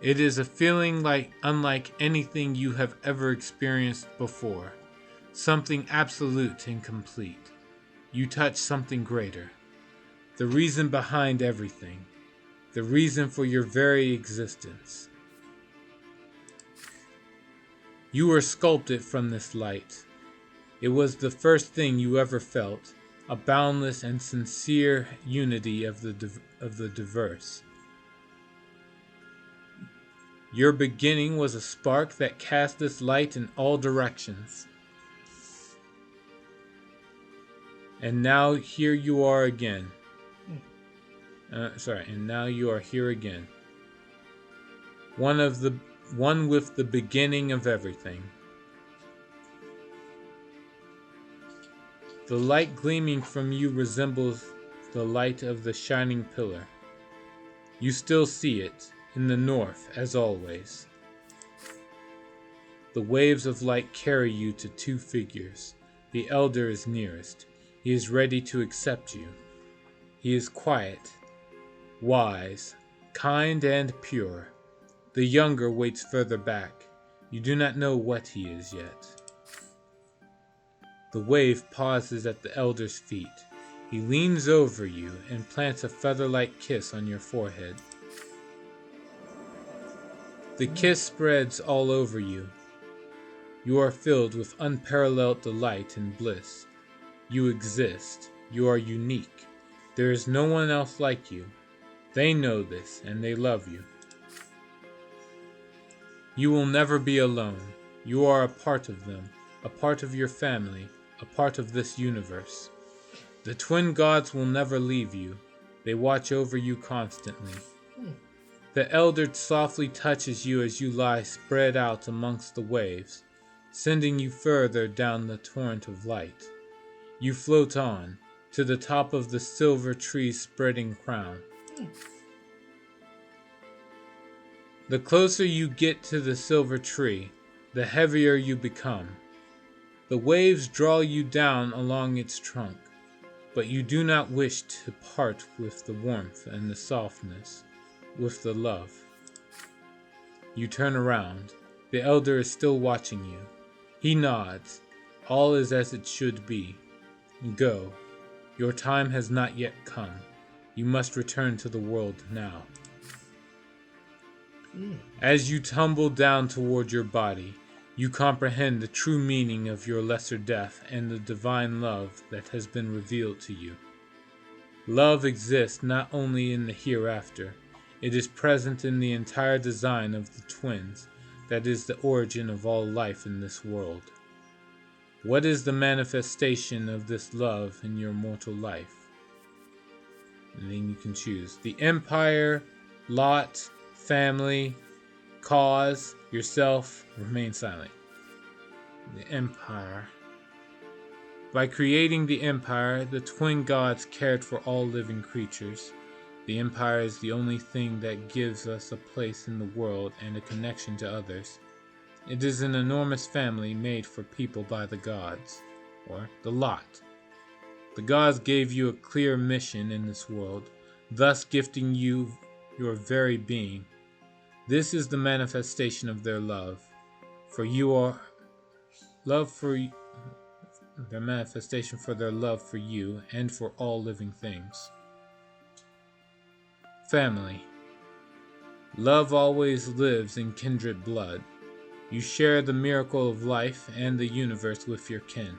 It is a feeling unlike anything you have ever experienced before. Something absolute and complete. You touch something greater. The reason behind everything. The reason for your very existence. You were sculpted from this light. It was the first thing you ever felt, a boundless and sincere unity of the diverse. Your beginning was a spark that cast this light in all directions. And now here you are again. And now you are here again. One with the beginning of everything. The light gleaming from you resembles the light of the shining pillar. You still see it. In the north, as always. The waves of light carry you to 2 figures. The elder is nearest. He is ready to accept you. He is quiet, wise, kind, and pure. The younger waits further back. You do not know what he is yet. The wave pauses at the elder's feet. He leans over you and plants a feather-like kiss on your forehead. The kiss spreads all over you. You are filled with unparalleled delight and bliss. You exist. You are unique. There is no one else like you. They know this, and they love you. You will never be alone. You are a part of them, a part of your family, a part of this universe. The twin gods will never leave you. They watch over you constantly. The elder softly touches you as you lie spread out amongst the waves, sending you further down the torrent of light. You float on, to the top of the silver tree's spreading crown. The closer you get to the silver tree, the heavier you become. The waves draw you down along its trunk, but you do not wish to part with the warmth and the softness. With the love. You turn around. The elder is still watching you. He nods. All is as it should be. Go. Your time has not yet come. You must return to the world now. As you tumble down toward your body, you comprehend the true meaning of your lesser death and the divine love that has been revealed to you. Love exists not only in the hereafter. It is present in the entire design of the twins, that is the origin of all life in this world. What is the manifestation of this love in your mortal life? And then you can choose the empire, lot, family, cause, yourself, remain silent. The empire. By creating the empire, the twin gods cared for all living creatures. The empire is the only thing that gives us a place in the world and a connection to others. It is an enormous family made for people by the gods, or the lot. The gods gave you a clear mission in this world, thus gifting you your very being. This is the manifestation of their love, for you are love for their manifestation for their love for you and for all living things. Family. Love always lives in kindred blood. You share the miracle of life and the universe with your kin.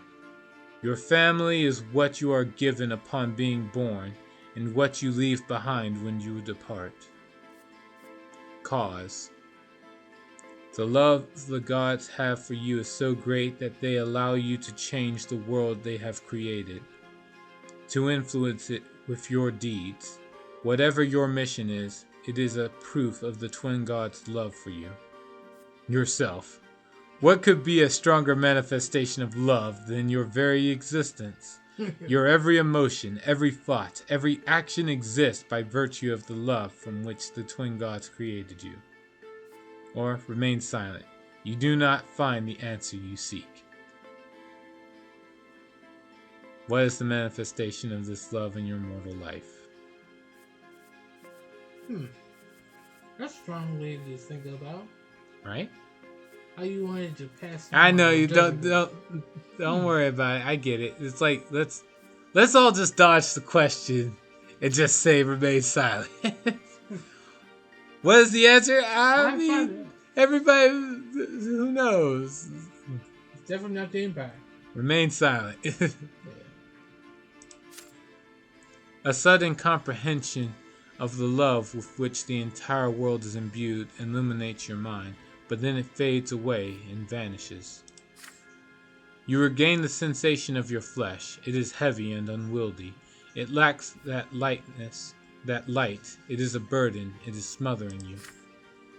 Your family is what you are given upon being born and what you leave behind when you depart. Cause. The love the gods have for you is so great that they allow you to change the world they have created, to influence it with your deeds. Whatever your mission is, it is a proof of the twin gods' love for you. Yourself. What could be a stronger manifestation of love than your very existence? Your every emotion, every thought, every action exists by virtue of the love from which the twin gods created you. Or remain silent. You do not find the answer you seek. What is the manifestation of this love in your mortal life? That's a strong way to think about. Right? How you wanted to pass. I know you don't worry about it. I get it. It's like let's all just dodge the question and just say remain silent. What is the answer? I mean, everybody who knows. It's definitely not the empire. Remain silent. A sudden comprehension of the love with which the entire world is imbued illuminates your mind, but then it fades away and vanishes. You regain the sensation of your flesh. It is heavy and unwieldy. It lacks that lightness, that light. It is a burden. It is smothering you.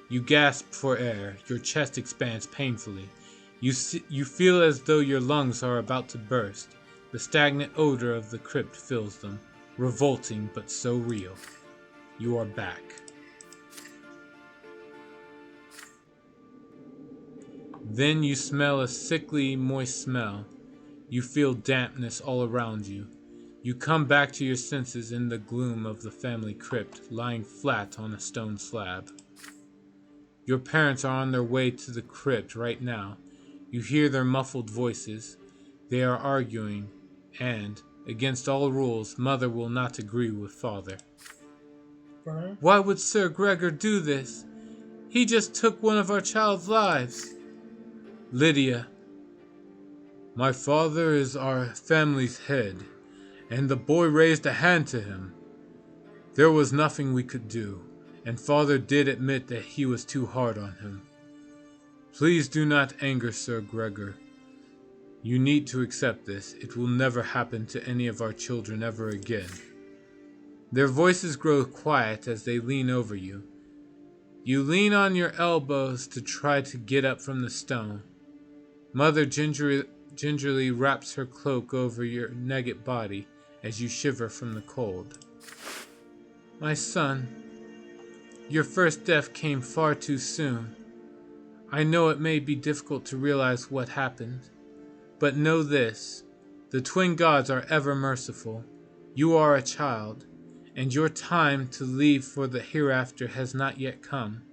You gasp for air. Your chest expands painfully. You feel as though your lungs are about to burst. The stagnant odor of the crypt fills them, revolting but so real. You are back. Then you smell a sickly, moist smell. You feel dampness all around you. You come back to your senses in the gloom of the family crypt, lying flat on a stone slab. Your parents are on their way to the crypt right now. You hear their muffled voices. They are arguing, and, against all rules, Mother will not agree with Father. Why would Sir Gregor do this? He just took one of our child's lives. Lydia. My father is our family's head, and the boy raised a hand to him. There was nothing we could do, and Father did admit that he was too hard on him. Please do not anger Sir Gregor. You need to accept this. It will never happen to any of our children ever again. Their voices grow quiet as they lean over you. You lean on your elbows to try to get up from the stone. Mother gingerly wraps her cloak over your naked body as you shiver from the cold. My son, your first death came far too soon. I know it may be difficult to realize what happened, but know this, the twin gods are ever merciful. You are a child, and your time to leave for the hereafter has not yet come.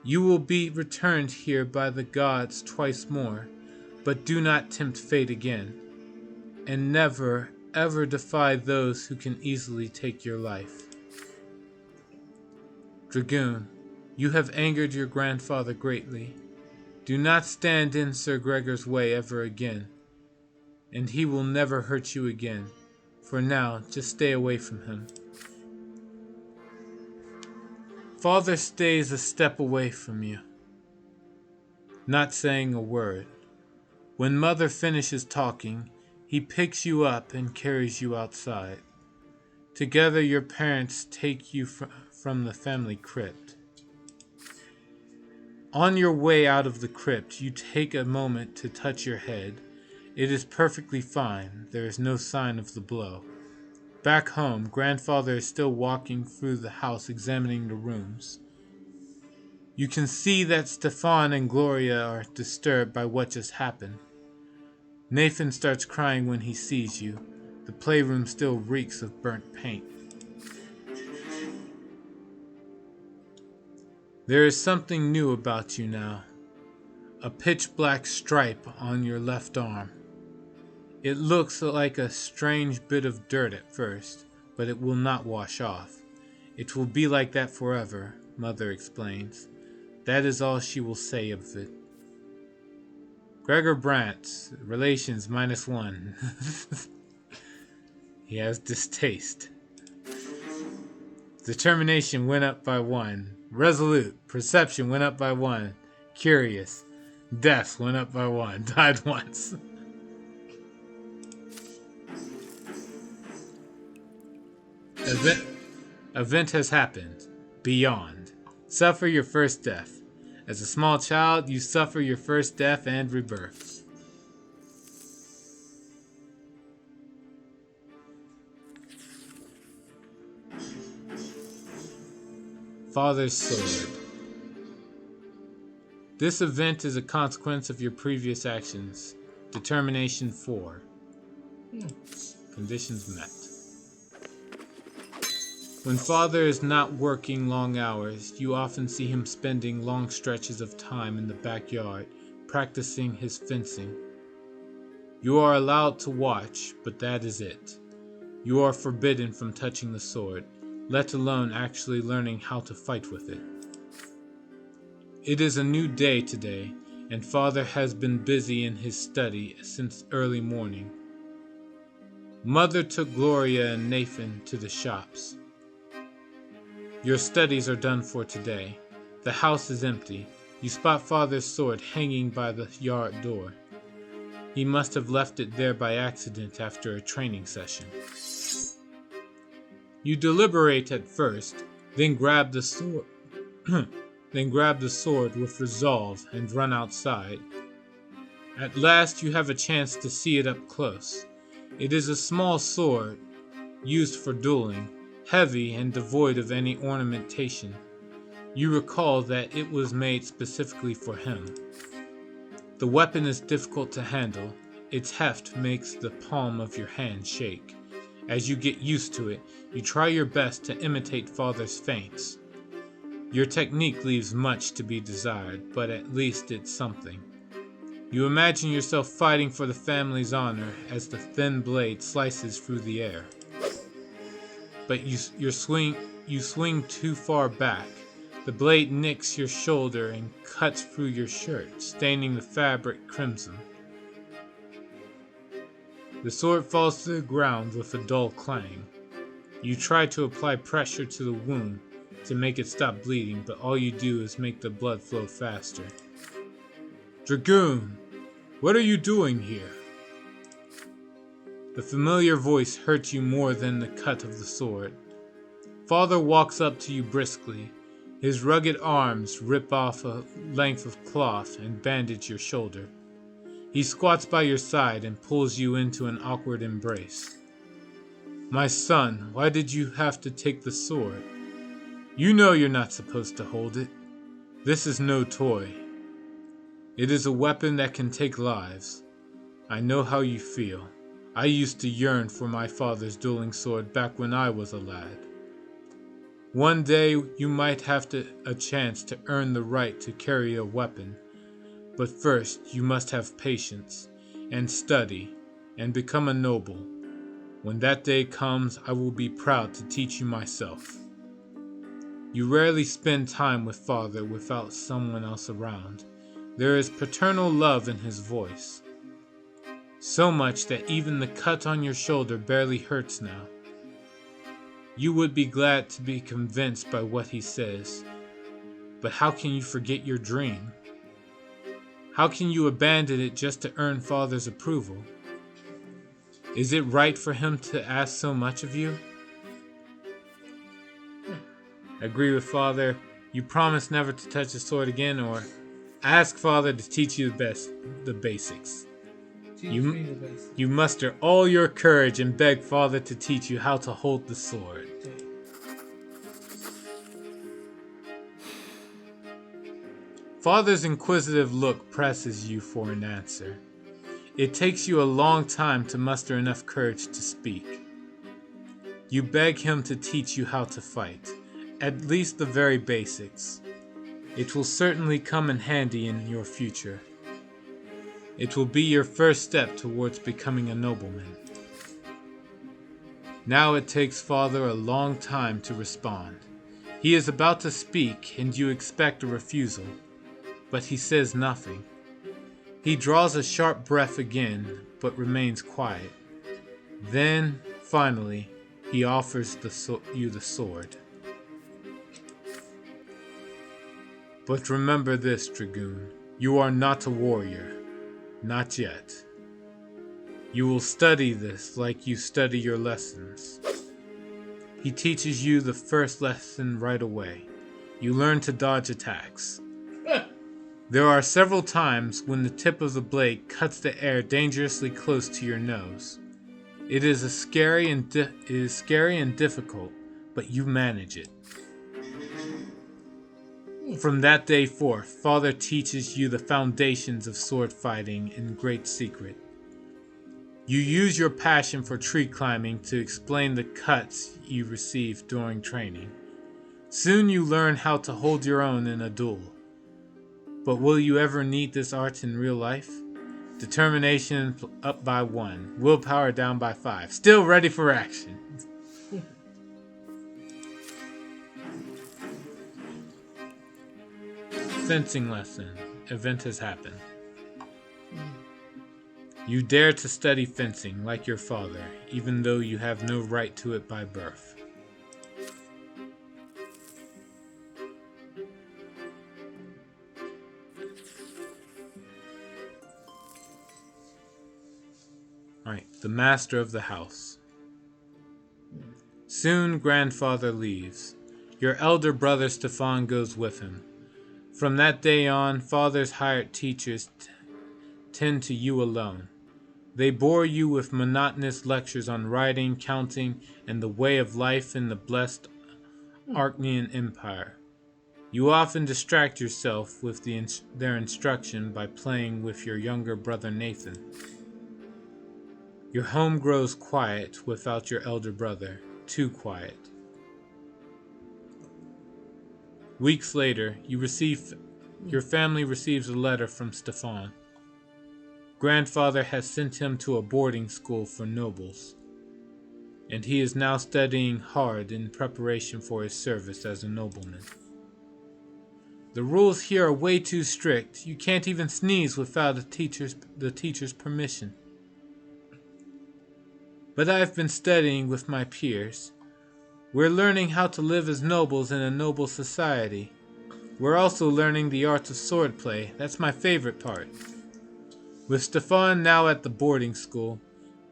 You will be returned here by the gods twice more, but do not tempt fate again, and never, ever defy those who can easily take your life. Dragoon, you have angered your grandfather greatly. Do not stand in Sir Gregor's way ever again, and he will never hurt you again. For now, just stay away from him. Father stays a step away from you, not saying a word. When Mother finishes talking, he picks you up and carries you outside. Together, your parents take you from the family crypt. On your way out of the crypt, you take a moment to touch your head. It is perfectly fine. There is no sign of the blow. Back home, Grandfather is still walking through the house examining the rooms. You can see that Stefan and Gloria are disturbed by what just happened. Nathan starts crying when he sees you. The playroom still reeks of burnt paint. There is something new about you now. A pitch black stripe on your left arm. It looks like a strange bit of dirt at first, but it will not wash off. It will be like that forever, Mother explains. That is all she will say of it. Gregor Brandt, relations -1. He has distaste. Determination went up by 1. Resolute. Perception went up by 1. Curious. Death went up by 1. Died once. Event has happened. Beyond. Suffer your first death. As a small child, you suffer your first death and rebirth. Father's Sword. This event is a consequence of your previous actions. Determination 4. Conditions met. When Father is not working long hours, you often see him spending long stretches of time in the backyard, practicing his fencing. You are allowed to watch, but that is it. You are forbidden from touching the sword, let alone actually learning how to fight with it. It is a new day today, and Father has been busy in his study since early morning. Mother took Gloria and Nathan to the shops. Your studies are done for today. The house is empty. You spot Father's sword hanging by the yard door. He must have left it there by accident after a training session. You deliberate at first, then grab the sword. With resolve and run outside. At last you have a chance to see it up close. It is a small sword, used for dueling, heavy and devoid of any ornamentation. You recall that it was made specifically for him. The weapon is difficult to handle. Its heft makes the palm of your hand shake. As you get used to it, you try your best to imitate Father's feints. Your technique leaves much to be desired, but at least it's something. You imagine yourself fighting for the family's honor as the thin blade slices through the air. But you swing too far back. The blade nicks your shoulder and cuts through your shirt, staining the fabric crimson. The sword falls to the ground with a dull clang. You try to apply pressure to the wound to make it stop bleeding, but all you do is make the blood flow faster. Dragoon, what are you doing here? The familiar voice hurts you more than the cut of the sword. Father walks up to you briskly. His rugged arms rip off a length of cloth and bandage your shoulder. He squats by your side and pulls you into an awkward embrace. My son, why did you have to take the sword? You know you're not supposed to hold it. This is no toy. It is a weapon that can take lives. I know how you feel. I used to yearn for my father's dueling sword back when I was a lad. One day you might have a chance to earn the right to carry a weapon, but first you must have patience, and study, and become a noble. When that day comes, I will be proud to teach you myself. You rarely spend time with Father without someone else around. There is paternal love in his voice. So much that even the cut on your shoulder barely hurts now. You would be glad to be convinced by what he says. But how can you forget your dream? How can you abandon it just to earn Father's approval? Is it right for him to ask so much of you? Agree with Father, you promise never to touch the sword again, or ask Father to teach you the basics. Teach me the basics. You muster all your courage and beg Father to teach you how to hold the sword. Okay. Father's inquisitive look presses you for an answer. It takes you a long time to muster enough courage to speak. You beg him to teach you how to fight, at least the very basics. It will certainly come in handy in your future. It will be your first step towards becoming a nobleman. Now it takes Father a long time to respond. He is about to speak and you expect a refusal, but he says nothing. He draws a sharp breath again, but remains quiet. Then, finally, he offers you the sword. But remember this, Dragoon. You are not a warrior. Not yet. You will study this like you study your lessons. He teaches you the first lesson right away. You learn to dodge attacks. There are several times when the tip of the blade cuts the air dangerously close to your nose. It is scary and difficult, but you manage it. From that day forth, Father teaches you the foundations of sword fighting in great secret. You use your passion for tree climbing to explain the cuts you receive during training. Soon you learn how to hold your own in a duel. But will you ever need this art in real life? Determination up by 1, willpower down by 5, still ready for action. Fencing lesson. Event has happened. You dare to study fencing like your father, even though you have no right to it by birth. Alright, the master of the house. Soon grandfather leaves. Your elder brother Stefan goes with him. From that day on, father's hired teachers tend to you alone. They bore you with monotonous lectures on writing, counting, and the way of life in the blessed Archnean Empire. You often distract yourself with their instruction by playing with your younger brother Nathan. Your home grows quiet without your elder brother, too quiet. Weeks later, your family receives a letter from Stefan. Grandfather has sent him to a boarding school for nobles, and he is now studying hard in preparation for his service as a nobleman. The rules here are way too strict. You can't even sneeze without the teacher's permission. But I've been studying with my peers. We're learning how to live as nobles in a noble society. We're also learning the art of swordplay. That's my favorite part. With Stefan now at the boarding school,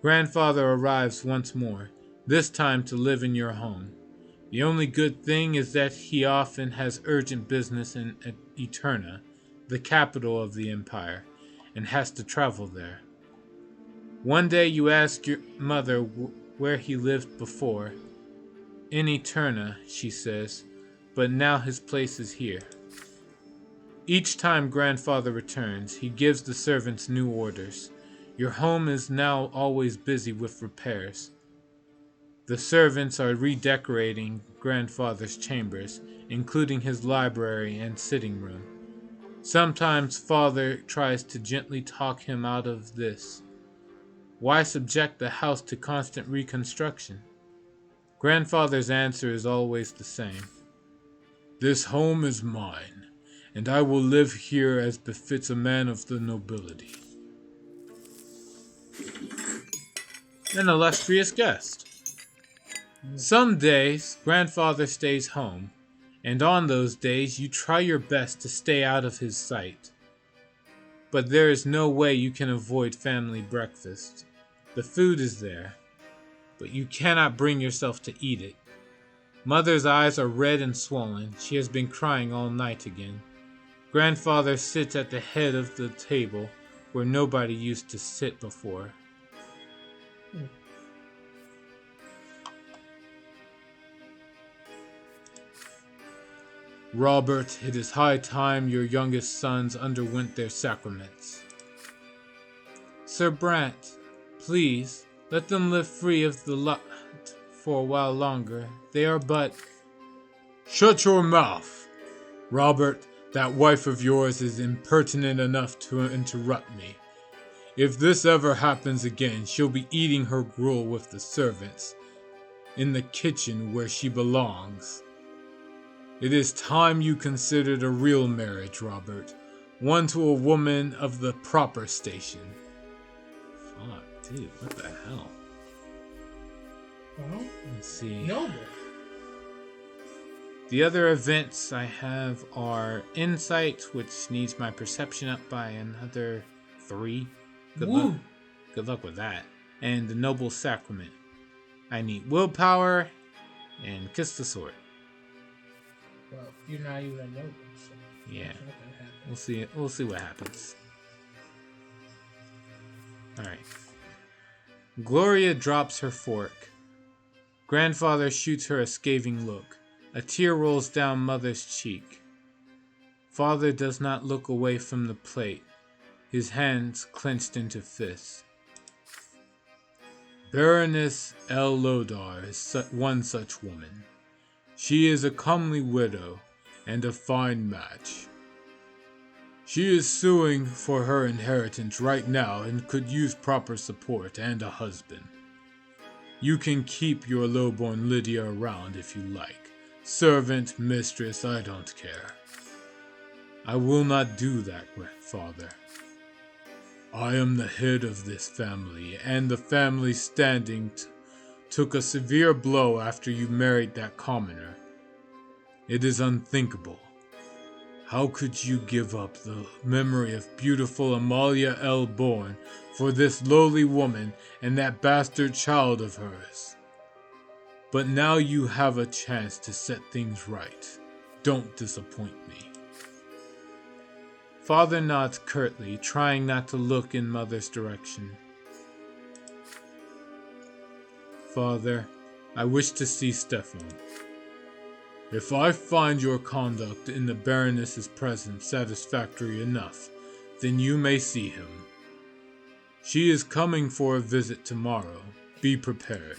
grandfather arrives once more, this time to live in your home. The only good thing is that he often has urgent business in Eterna, the capital of the empire, and has to travel there. One day you ask your mother where he lived before. In Eterna, she says, but now his place is here. Each time grandfather returns, he gives the servants new orders. Your home is now always busy with repairs. The servants are redecorating grandfather's chambers, including his library and sitting room. Sometimes father tries to gently talk him out of this. Why subject the house to constant reconstruction? Grandfather's answer is always the same. This home is mine, and I will live here as befits a man of the nobility. An illustrious guest. Some days, grandfather stays home, and on those days you try your best to stay out of his sight. But there is no way you can avoid family breakfast. The food is there, but you cannot bring yourself to eat it. Mother's eyes are red and swollen. She has been crying all night again. Grandfather sits at the head of the table where nobody used to sit before. Robert, it is high time your youngest sons underwent their sacraments. Sir Brant, please, let them live free of the lot for a while longer. They are but... Shut your mouth! Robert, that wife of yours is impertinent enough to interrupt me. If this ever happens again, she'll be eating her gruel with the servants, in the kitchen where she belongs. It is time you considered a real marriage, Robert. One to a woman of the proper station. Fuck, dude, what the hell? Well, let's see. Noble. The other events I have are Insight, which needs my perception up by another 3. Good luck. Good luck with that. And the Noble Sacrament. I need Willpower and Kiss the Sword. Well, you're not even a noble, so yeah. We'll see what happens. Alright. Gloria drops her fork. Grandfather shoots her a scathing look. A tear rolls down Mother's cheek. Father does not look away from the plate, his hands clenched into fists. Baroness L. Lodar is one such woman. She is a comely widow and a fine match. She is suing for her inheritance right now and could use proper support and a husband. You can keep your lowborn Lydia around if you like. Servant, mistress, I don't care. I will not do that, Grandfather. I am the head of this family, and the family's standing took a severe blow after you married that commoner. It is unthinkable. How could you give up the memory of beautiful Amalia L. Bourne for this lowly woman and that bastard child of hers? But now you have a chance to set things right. Don't disappoint me. Father nods curtly, trying not to look in Mother's direction. Father, I wish to see Stefan. If I find your conduct in the Baroness's presence satisfactory enough, then you may see him. She is coming for a visit tomorrow. Be prepared.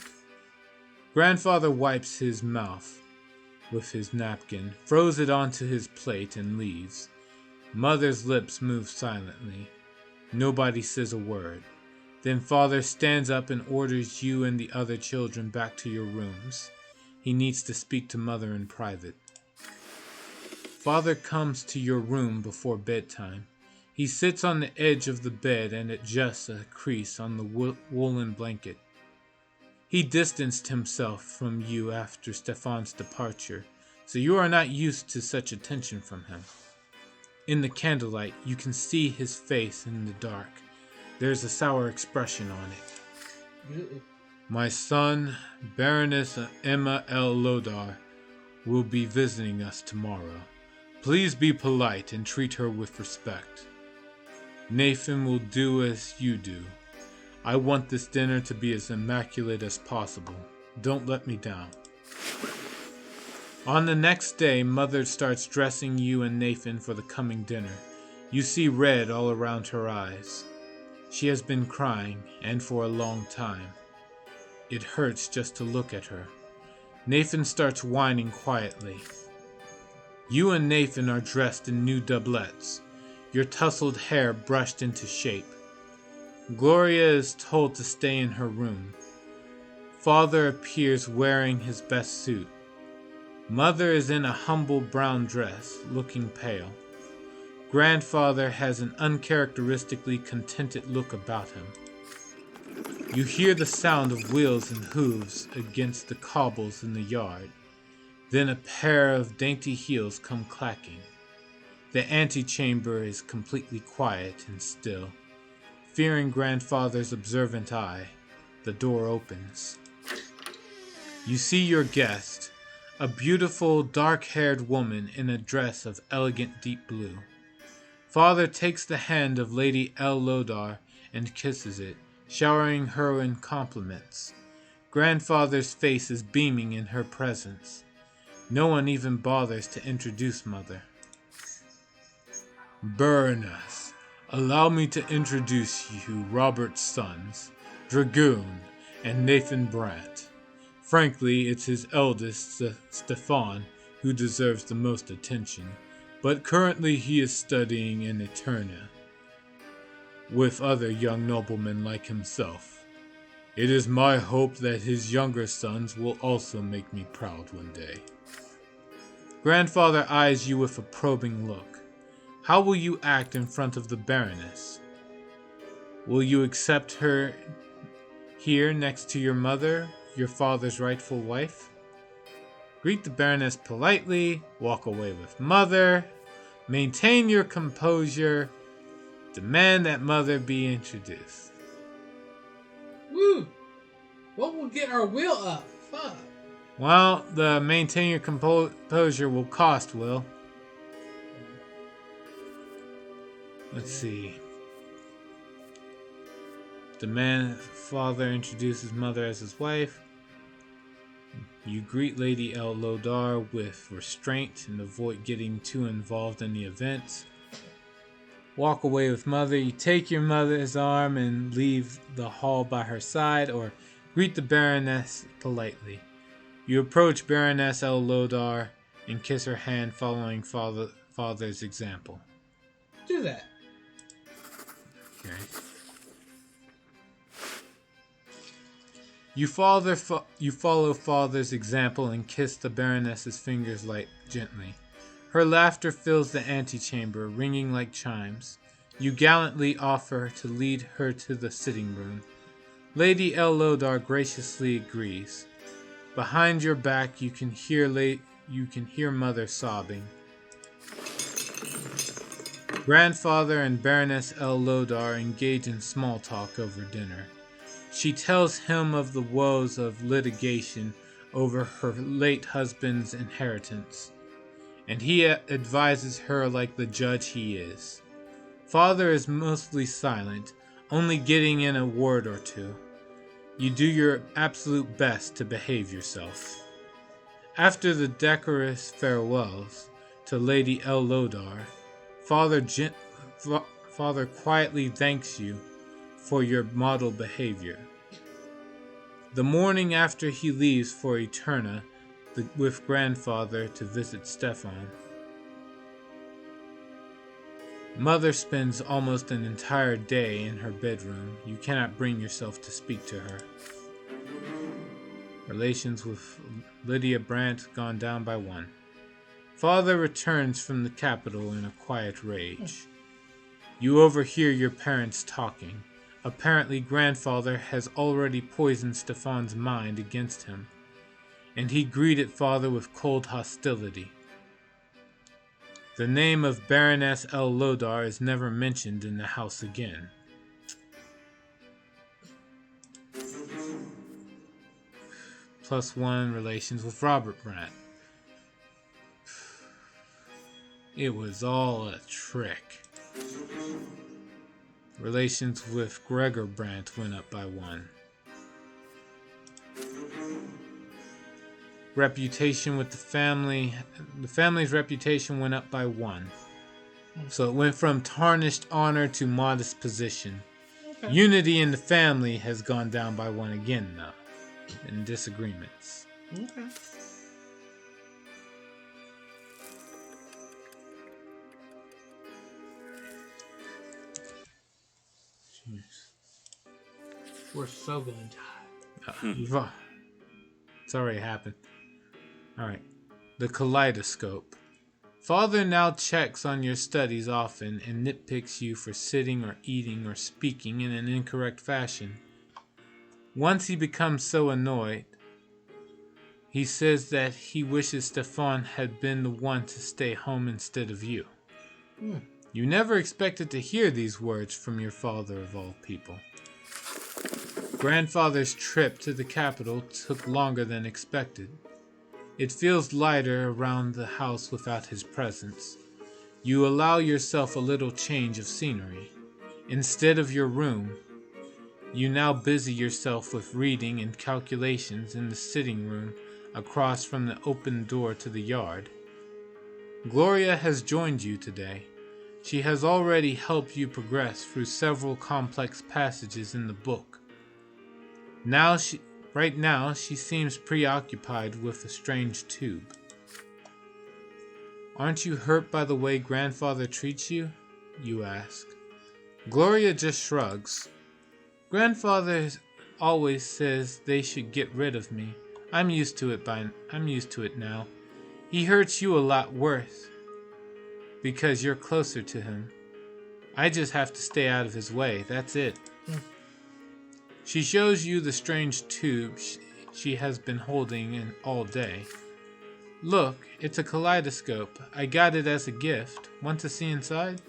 Grandfather wipes his mouth with his napkin, throws it onto his plate, and leaves. Mother's lips move silently. Nobody says a word. Then Father stands up and orders you and the other children back to your rooms. He needs to speak to Mother in private. Father comes to your room before bedtime. He sits on the edge of the bed and adjusts a crease on the woolen blanket. He distanced himself from you after Stefan's departure, so you are not used to such attention from him. In the candlelight, you can see his face in the dark. There's a sour expression on it. My son, Baroness Emma L. Lodar, will be visiting us tomorrow. Please be polite and treat her with respect. Nathan will do as you do. I want this dinner to be as immaculate as possible. Don't let me down. On the next day, Mother starts dressing you and Nathan for the coming dinner. You see red all around her eyes. She has been crying, and for a long time. It hurts just to look at her. Nathan starts whining quietly. You and Nathan are dressed in new doublets, your tousled hair brushed into shape. Gloria is told to stay in her room. Father appears wearing his best suit. Mother is in a humble brown dress, looking pale. Grandfather has an uncharacteristically contented look about him. You hear the sound of wheels and hooves against the cobbles in the yard. Then a pair of dainty heels come clacking. The antechamber is completely quiet and still. Fearing grandfather's observant eye, the door opens. You see your guest, a beautiful dark-haired woman in a dress of elegant deep blue. Father takes the hand of Lady El Lodar and kisses it, showering her in compliments. Grandfather's face is beaming in her presence. No one even bothers to introduce Mother. Baroness, allow me to introduce you Robert's sons, Dragoon and Nathan Brant. Frankly, it's his eldest, Stefan, who deserves the most attention, but currently he is studying in Eterna with other young noblemen like himself. It is my hope that his younger sons will also make me proud one day. Grandfather eyes you with a probing look. How will you act in front of the Baroness? Will you accept her here next to your mother, your father's rightful wife? Greet the Baroness politely, walk away with Mother, maintain your composure, demand that Mother be introduced. Woo! What will get our will up? Fuck. Well, the maintain your composure will cost, Will. Let's see. The father introduces Mother as his wife. You greet Lady El Lodar with restraint and avoid getting too involved in the events. Walk away with Mother. You take your mother's arm and leave the hall by her side, or greet the Baroness politely. You approach Baroness El Lodar and kiss her hand following father's example. Do that. Okay. You follow father's example and kiss the Baroness's fingers gently. Her laughter fills the antechamber, ringing like chimes. You gallantly offer to lead her to the sitting room. Lady El Lodar graciously agrees. Behind your back, you can hear Mother sobbing. Grandfather and Baroness El Lodar engage in small talk over dinner. She tells him of the woes of litigation over her late husband's inheritance, and he advises her like the judge he is. Father is mostly silent, only getting in a word or two. You do your absolute best to behave yourself. After the decorous farewells to Lady El Lodar, Father quietly thanks you for your model behavior. The morning after he leaves for Eterna with grandfather to visit Stefan, Mother spends almost an entire day in her bedroom. You cannot bring yourself to speak to her. Relations with Lydia Brant gone down by 1. Father returns from the capital in a quiet rage. You overhear your parents talking. Apparently, grandfather has already poisoned Stefan's mind against him, and he greeted father with cold hostility. The name of Baroness El Lodar is never mentioned in the house again. +1 relations with Robert Brant. It was all a trick. Relations with Gregor Brant went up by 1. Reputation with the family's reputation went up by 1. So it went from tarnished honor to modest position. Okay. Unity in the family has gone down by 1 again now, in disagreements. Okay. Jeez. We're so gonna die. It's already happened. Alright. The kaleidoscope. Father now checks on your studies often and nitpicks you for sitting or eating or speaking in an incorrect fashion. Once he becomes so annoyed, He says that he wishes Stefan had been the one to stay home instead of you. You never expected to hear these words from your father of all people. Grandfather's trip to the capital took longer than expected. It feels lighter around the house without his presence. You allow yourself a little change of scenery. Instead of your room, you now busy yourself with reading and calculations in the sitting room across from the open door to the yard. Gloria has joined you today. She has already helped you progress through several complex passages in the book. Right now, she seems preoccupied with a strange tube. Aren't you hurt by the way Grandfather treats you? You ask. Gloria just shrugs. Grandfather always says they should get rid of me. I'm used to it now. He hurts you a lot worse because you're closer to him. I just have to stay out of his way. That's it. She shows you the strange tube she has been holding in all day. Look, it's a kaleidoscope. I got it as a gift. Want to see inside?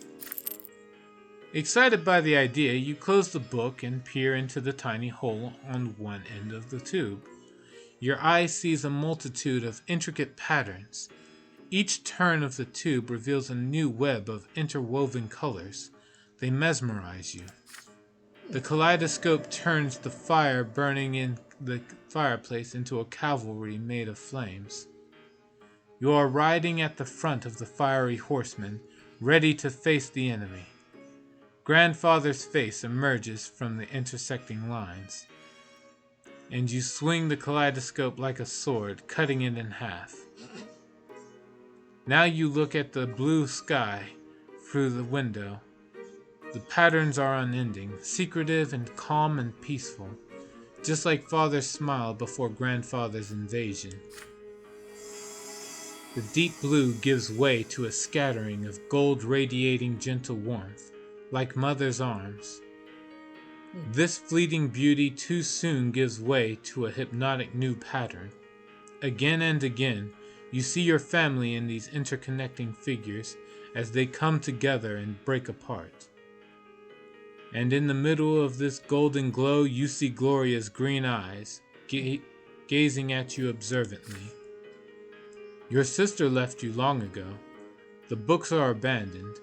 Excited by the idea, you close the book and peer into the tiny hole on one end of the tube. Your eye sees a multitude of intricate patterns. Each turn of the tube reveals a new web of interwoven colors. They mesmerize you. The kaleidoscope turns the fire burning in the fireplace into a cavalry made of flames. You are riding at the front of the fiery horsemen, ready to face the enemy. Grandfather's face emerges from the intersecting lines, and you swing the kaleidoscope like a sword, cutting it in half. Now you look at the blue sky through the window. The patterns are unending, secretive and calm and peaceful, just like Father's smile before Grandfather's invasion. The deep blue gives way to a scattering of gold radiating gentle warmth, like Mother's arms. This fleeting beauty too soon gives way to a hypnotic new pattern. Again and again, you see your family in these interconnecting figures as they come together and break apart. And in the middle of this golden glow, you see Gloria's green eyes, gazing at you observantly. Your sister left you long ago. The books are abandoned,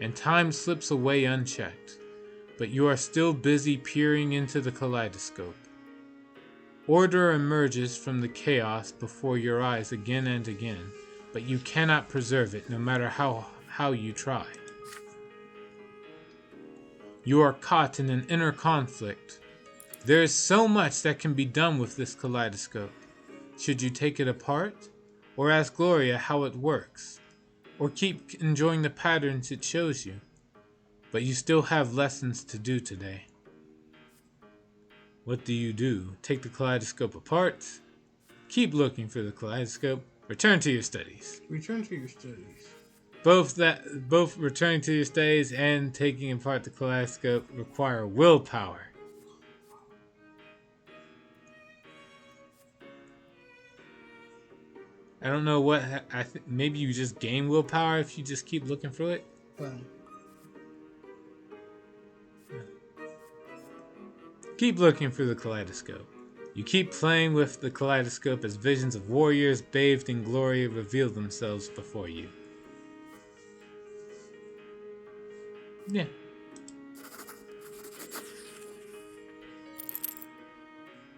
and time slips away unchecked, but you are still busy peering into the kaleidoscope. Order emerges from the chaos before your eyes again and again, but you cannot preserve it no matter how you try. You are caught in an inner conflict. There is so much that can be done with this kaleidoscope. Should you take it apart, or ask Gloria how it works, or keep enjoying the patterns it shows you? But you still have lessons to do today. What do? Take the kaleidoscope apart? Keep looking for the kaleidoscope? Return to your studies. Return to your studies. Both returning to your studies and taking apart the kaleidoscope require willpower. I don't know what. Maybe you just gain willpower if you just keep looking for it. Keep looking for the kaleidoscope. You keep playing with the kaleidoscope as visions of warriors bathed in glory reveal themselves before you. Yeah.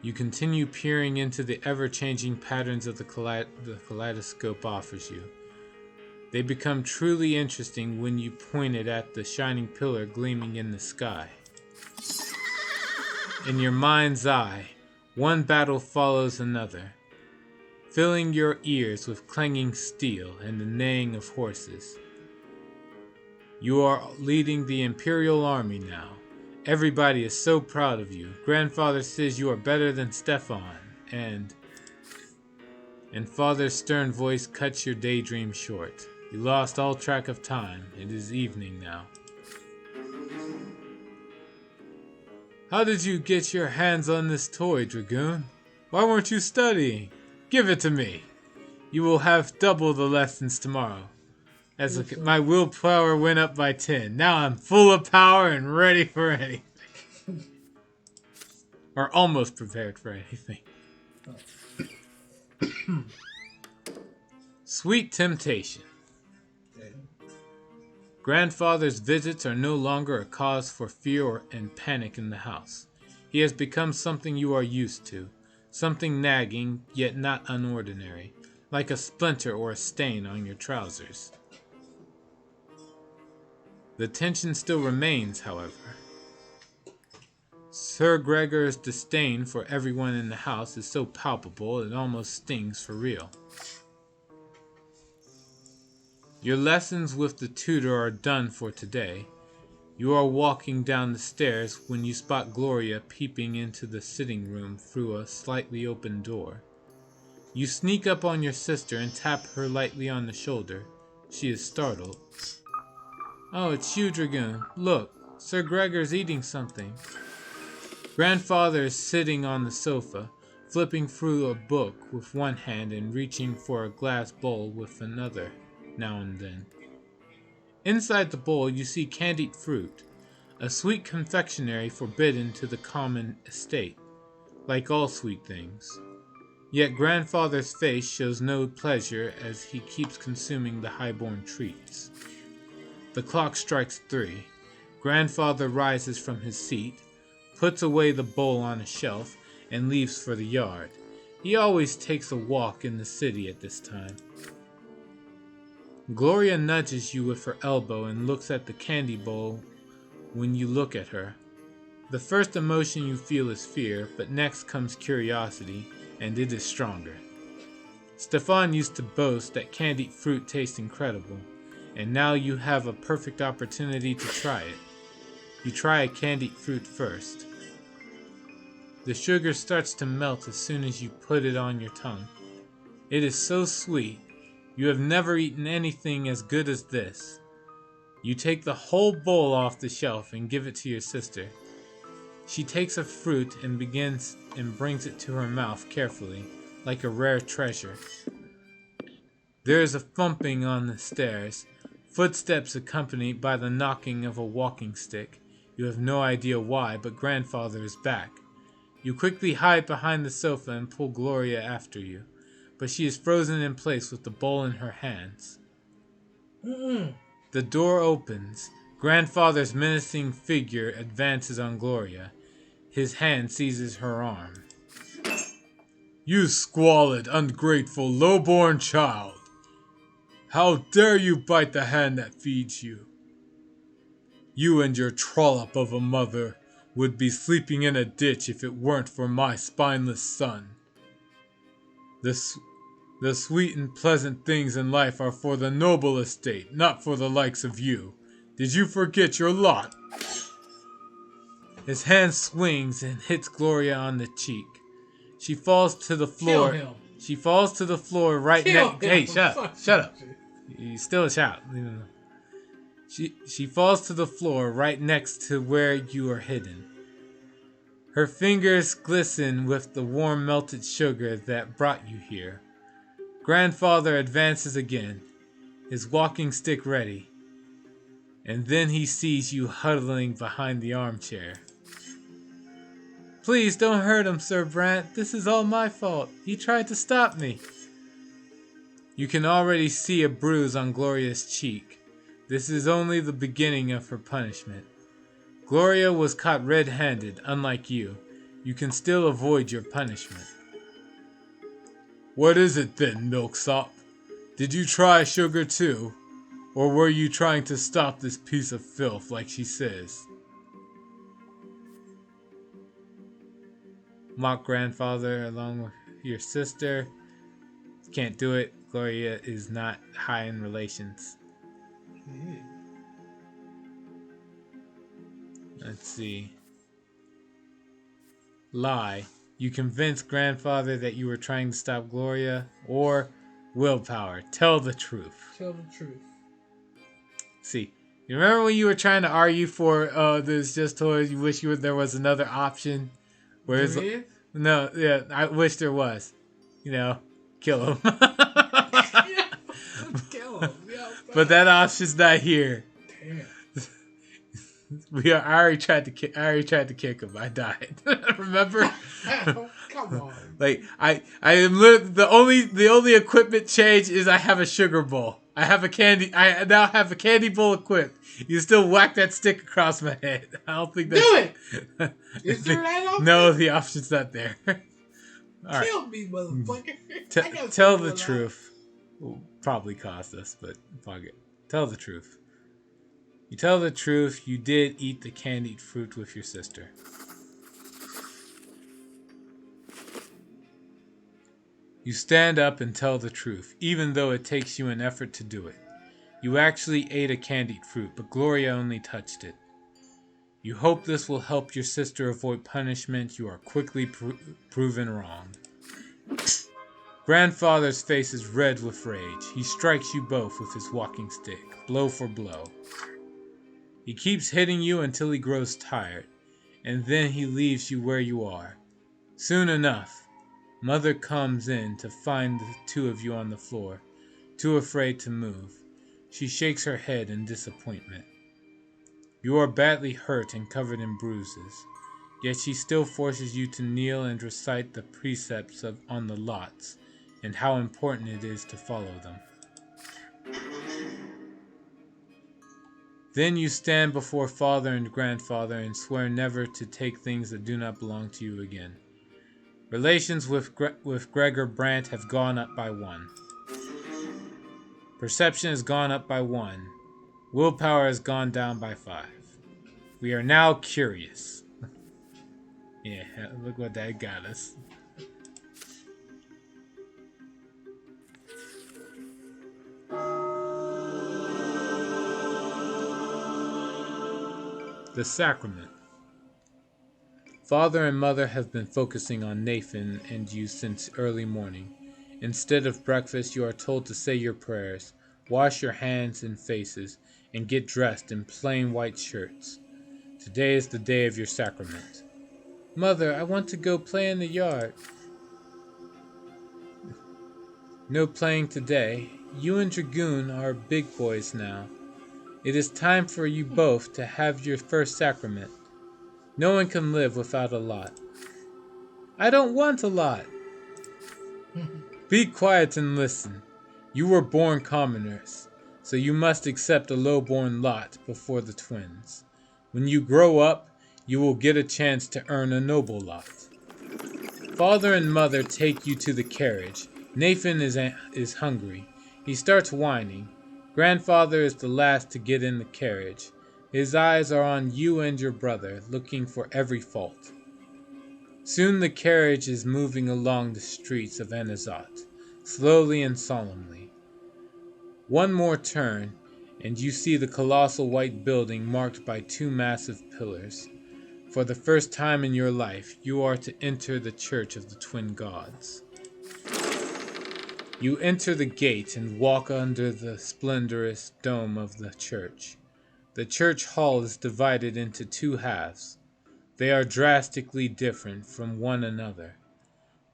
You continue peering into the ever-changing patterns of the kaleidoscope offers you. They become truly interesting when you point it at the shining pillar gleaming in the sky. In your mind's eye, one battle follows another, filling your ears with clanging steel and the neighing of horses. You are leading the Imperial Army now. Everybody is so proud of you. Grandfather says you are better than Stefan, and Father's stern voice cuts your daydream short. You lost all track of time. It is evening now. How did you get your hands on this toy, Dragoon? Why weren't you studying? Give it to me. You will have double the lessons tomorrow. As look at my willpower went up by 10. Now I'm full of power and ready for anything. Or almost prepared for anything. Sweet temptation. Grandfather's visits are no longer a cause for fear and panic in the house. He has become something you are used to, something nagging yet not unordinary, like a splinter or a stain on your trousers. The tension still remains, however. Sir Gregor's disdain for everyone in the house is so palpable it almost stings for real. Your lessons with the tutor are done for today. You are walking down the stairs when you spot Gloria peeping into the sitting room through a slightly open door. You sneak up on your sister and tap her lightly on the shoulder. She is startled. Oh, it's you, Dragoon. Look, Sir Gregor's eating something. Grandfather is sitting on the sofa, flipping through a book with one hand and reaching for a glass bowl with another now and then. Inside the bowl you see candied fruit, a sweet confectionery forbidden to the common estate, like all sweet things. Yet grandfather's face shows no pleasure as he keeps consuming the high-born treats. The clock strikes 3. Grandfather rises from his seat, puts away the bowl on a shelf, and leaves for the yard. He always takes a walk in the city at this time. Gloria nudges you with her elbow and looks at the candy bowl when you look at her. The first emotion you feel is fear, but next comes curiosity, and it is stronger. Stefan used to boast that candied fruit tastes incredible, and now you have a perfect opportunity to try it. You try a candied fruit first. The sugar starts to melt as soon as you put it on your tongue. It is so sweet. You have never eaten anything as good as this. You take the whole bowl off the shelf and give it to your sister. She takes a fruit and brings it to her mouth carefully, like a rare treasure. There is a thumping on the stairs, footsteps accompanied by the knocking of a walking stick. You have no idea why, but grandfather is back. You quickly hide behind the sofa and pull Gloria after you, but she is frozen in place with the bowl in her hands. The door opens. Grandfather's menacing figure advances on Gloria. His hand seizes her arm. You squalid, ungrateful, low-born child! How dare you bite the hand that feeds you? You and your trollop of a mother would be sleeping in a ditch if it weren't for my spineless son. The sweet and pleasant things in life are for the noble estate, not for the likes of you. Did you forget your lot? His hand swings and hits Gloria on the cheek. She falls to the floor. Kill him. She falls to the floor right next. Hey, shut up. You still shout. She falls to the floor right next to where you are hidden. Her fingers glisten with the warm melted sugar that brought you here. Grandfather advances again, his walking stick ready, and then he sees you huddling behind the armchair. Please don't hurt him, Sir Brant. This is all my fault. He tried to stop me. You can already see a bruise on Gloria's cheek. This is only the beginning of her punishment. Gloria was caught red-handed, unlike you. You can still avoid your punishment. What is it then, Milksop? Did you try sugar too? Or were you trying to stop this piece of filth like she says? Mock grandfather along with your sister. Can't do it. Gloria is not high in relations. Let's see. Lie. You convinced grandfather that you were trying to stop Gloria, or willpower. Tell the truth. Tell the truth. See, you remember when you were trying to argue for this just toys? You wish there was another option. Whereas, no, yeah, I wish there was. You know, kill him. Yeah, kill him. Yeah, But that option's not here. damn. I already tried to kick him. I died. Remember? Come on. Like I am the only equipment change is I have a sugar bowl. I now have a candy bowl equipped. You still whack that stick across my head. I don't think that's... Do it! Is there that option? No, the option's not there. All right. Kill me, motherfucker. I gotta Tell figure the it out. truth. Will probably cost us, but fuck it. Tell the truth. You tell the truth. You did eat the candied fruit with your sister. You stand up and tell the truth, even though it takes you an effort to do it. You actually ate a candied fruit, but Gloria only touched it. You hope this will help your sister avoid punishment. You are quickly proven wrong. Grandfather's face is red with rage. He strikes you both with his walking stick, blow for blow. He keeps hitting you until he grows tired, and then he leaves you where you are. Soon enough, Mother comes in to find the two of you on the floor, too afraid to move. She shakes her head in disappointment. You are badly hurt and covered in bruises, yet she still forces you to kneel and recite the precepts on the lots and how important it is to follow them. Then you stand before father and grandfather and swear never to take things that do not belong to you again. Relations with Gregor Brante have gone up by 1. Perception has gone up by 1. Willpower has gone down by 5. We are now curious. Yeah, look what that got us. The Sacrament. Father and Mother have been focusing on Nathan and you since early morning. Instead of breakfast, you are told to say your prayers, wash your hands and faces, and get dressed in plain white shirts. Today is the day of your sacrament. Mother, I want to go play in the yard. No playing today. You and Dragoon are big boys now. It is time for you both to have your first sacrament. No one can live without a lot. I don't want a lot. Be quiet and listen. You were born commoners, so you must accept a low-born lot before the twins. When you grow up, you will get a chance to earn a noble lot. Father and Mother take you to the carriage. Nathan is hungry. He starts whining. Grandfather is the last to get in the carriage. His eyes are on you and your brother, looking for every fault. Soon the carriage is moving along the streets of Anazat, slowly and solemnly. One more turn, and you see the colossal white building marked by 2 massive pillars. For the first time in your life, you are to enter the Church of the Twin Gods. You enter the gate and walk under the splendorous dome of the church. The church hall is divided into 2 halves. They are drastically different from one another.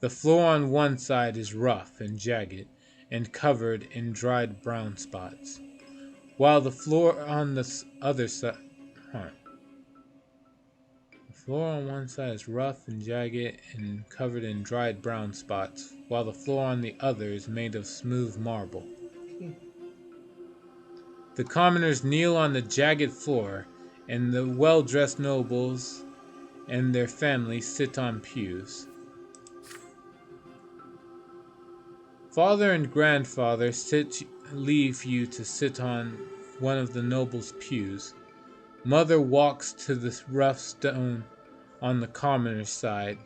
The floor on one side is rough and jagged and covered in dried brown spots, while the floor on the other side... The floor on one side is rough and jagged and covered in dried brown spots, while the floor on the other is made of smooth marble. The commoners kneel on the jagged floor, and the well-dressed nobles and their families sit on pews. Father and grandfather leave you to sit on one of the nobles' pews. Mother walks to the rough stone on the commoner's side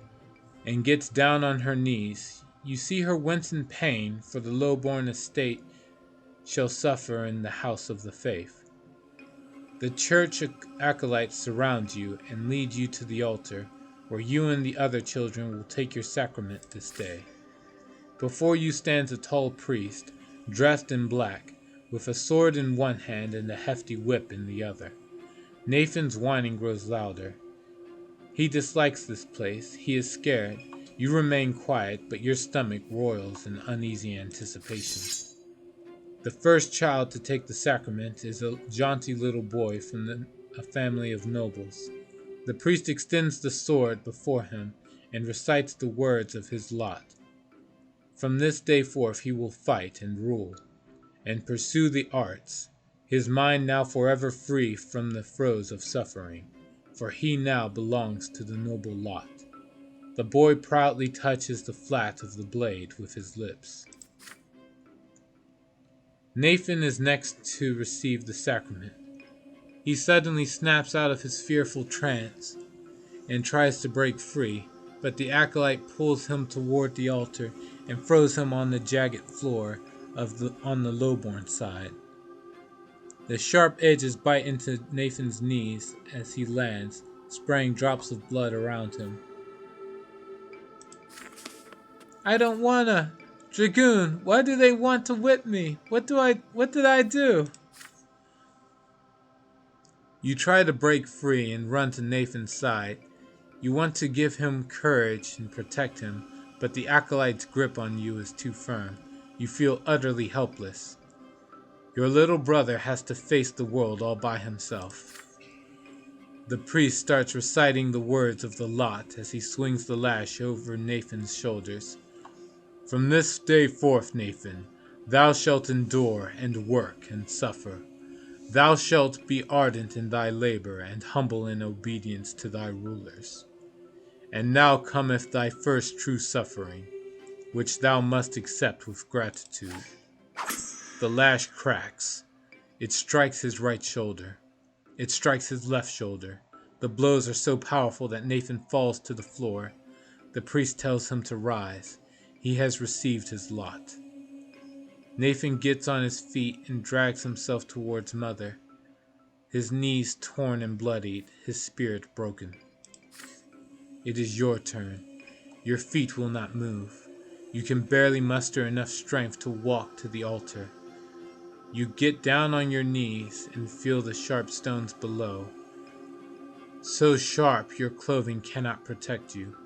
and gets down on her knees. You see her wince in pain, for the low-born estate shall suffer in the house of the faith. The church acolytes surround you and lead you to the altar, where you and the other children will take your sacrament this day. Before you stands a tall priest, dressed in black, with a sword in one hand and a hefty whip in the other. Nathan's whining grows louder. He dislikes this place. He is scared. You remain quiet, but your stomach roils in uneasy anticipation. The first child to take the sacrament is a jaunty little boy from a family of nobles. The priest extends the sword before him and recites the words of his lot. From this day forth he will fight and rule, and pursue the arts, his mind now forever free from the throes of suffering, for he now belongs to the noble lot. The boy proudly touches the flat of the blade with his lips. Nathan is next to receive the sacrament. He suddenly snaps out of his fearful trance and tries to break free, but the acolyte pulls him toward the altar and throws him on the jagged floor on the lowborn side. The sharp edges bite into Nathan's knees as he lands, spraying drops of blood around him. I don't wanna. Dragoon, why do they want to whip me? What did I do? You try to break free and run to Nathan's side. You want to give him courage and protect him, but the acolyte's grip on you is too firm. You feel utterly helpless. Your little brother has to face the world all by himself. The priest starts reciting the words of the lot as he swings the lash over Nathan's shoulders. From this day forth, Nathan, thou shalt endure and work and suffer. Thou shalt be ardent in thy labor and humble in obedience to thy rulers. And now cometh thy first true suffering, which thou must accept with gratitude. The lash cracks. It strikes his right shoulder. It strikes his left shoulder. The blows are so powerful that Nathan falls to the floor. The priest tells him to rise. He has received his lot. Nathan gets on his feet and drags himself towards Mother, his knees torn and bloodied, his spirit broken. It is your turn. Your feet will not move. You can barely muster enough strength to walk to the altar. You get down on your knees and feel the sharp stones below. So sharp your clothing cannot protect you.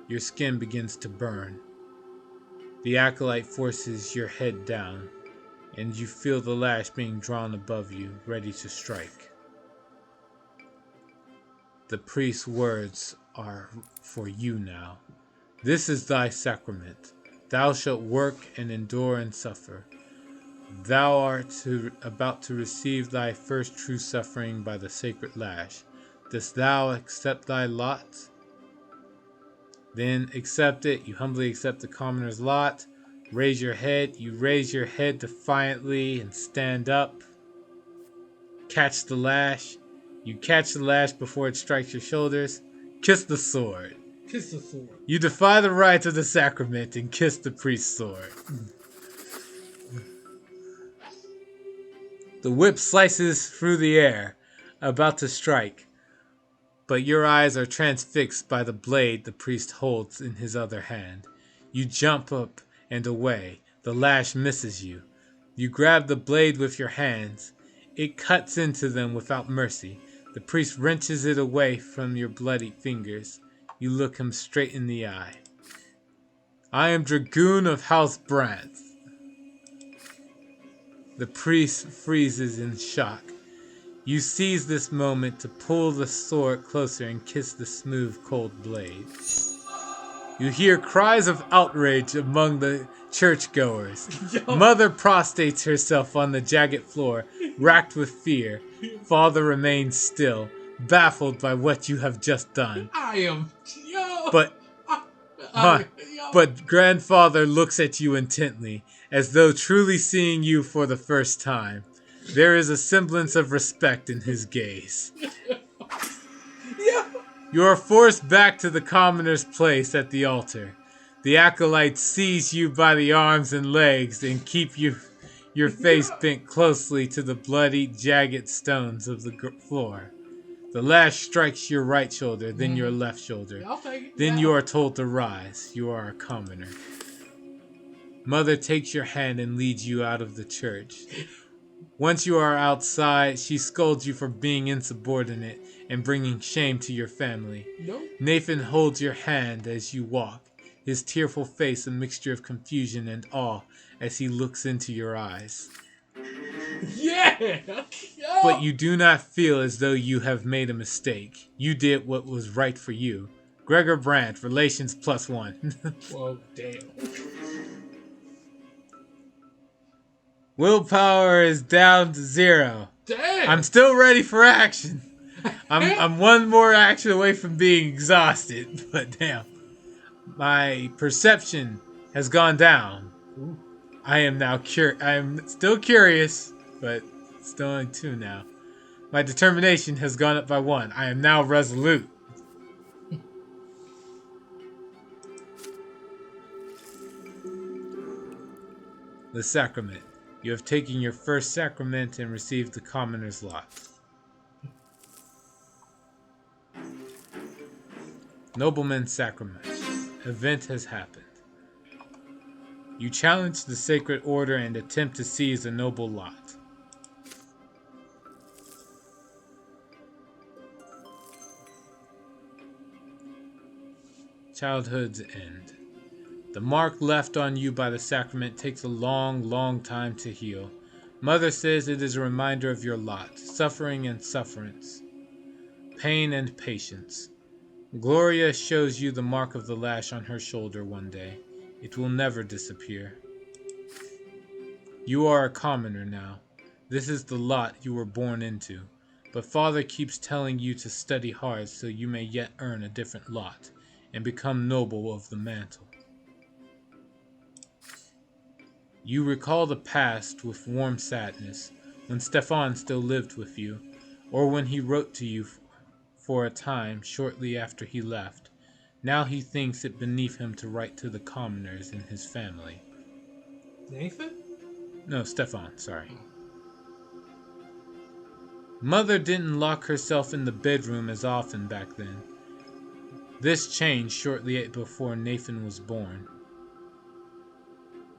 Your skin begins to burn. The acolyte forces your head down, and you feel the lash being drawn above you, ready to strike. The priest's words are for you now. This is thy sacrament. Thou shalt work and endure and suffer. Thou art about to receive thy first true suffering by the sacred lash. Dost thou accept thy lot? Then accept it. You humbly accept the commoner's lot. Raise your head. You raise your head defiantly and stand up. Catch the lash. You catch the lash before it strikes your shoulders. Kiss the sword. Kiss the sword. You defy the rites of the sacrament and kiss the priest's sword. The whip slices through the air, about to strike, but your eyes are transfixed by the blade the priest holds in his other hand. You jump up and away. The lash misses you. You grab the blade with your hands. It cuts into them without mercy. The priest wrenches it away from your bloody fingers. You look him straight in the eye. I am Dragoon of House Brante. The priest freezes in shock. You seize this moment to pull the sword closer and kiss the smooth, cold blade. You hear cries of outrage among the churchgoers. Mother prostrates herself on the jagged floor, racked with fear. Father remains still, baffled by what you have just done. I am. But grandfather looks at you intently, as though truly seeing you for the first time. There is a semblance of respect in his gaze. You are forced back to the commoner's place at the altar. The acolytes seize you by the arms and legs and keep your face bent closely to the bloody, jagged stones of the floor. The lash strikes your right shoulder, then your left shoulder. Then you are told to rise. You are a commoner. Mother takes your hand and leads you out of the church. Once you are outside, she scolds you for being insubordinate and bringing shame to your family. No. Nathan holds your hand as you walk, his tearful face a mixture of confusion and awe as he looks into your eyes. Yeah! But you do not feel as though you have made a mistake. You did what was right for you. Gregor Brandt, relations +1. Well, damn. Willpower is down to 0. Damn! I'm still ready for action. I'm one more action away from being exhausted, but damn. My perception has gone down. Ooh. I am now I'm still curious, but still only 2 now. My determination has gone up by 1. I am now resolute. The sacrament. You have taken your first sacrament and received the commoner's lot. Nobleman's sacrament. Event has happened. You challenge the sacred order and attempt to seize a noble lot. Childhood's end. The mark left on you by the sacrament takes a long, long time to heal. Mother says it is a reminder of your lot, suffering and sufferance, pain and patience. Gloria shows you the mark of the lash on her shoulder one day. It will never disappear. You are a commoner now. This is the lot you were born into. But Father keeps telling you to study hard so you may yet earn a different lot and become noble of the mantle. You recall the past with warm sadness, when Stefan still lived with you, or when he wrote to you for a time shortly after he left. Now he thinks it beneath him to write to the commoners in his family. Nathan? No, Stefan, sorry. Mother didn't lock herself in the bedroom as often back then. This changed shortly before Nathan was born.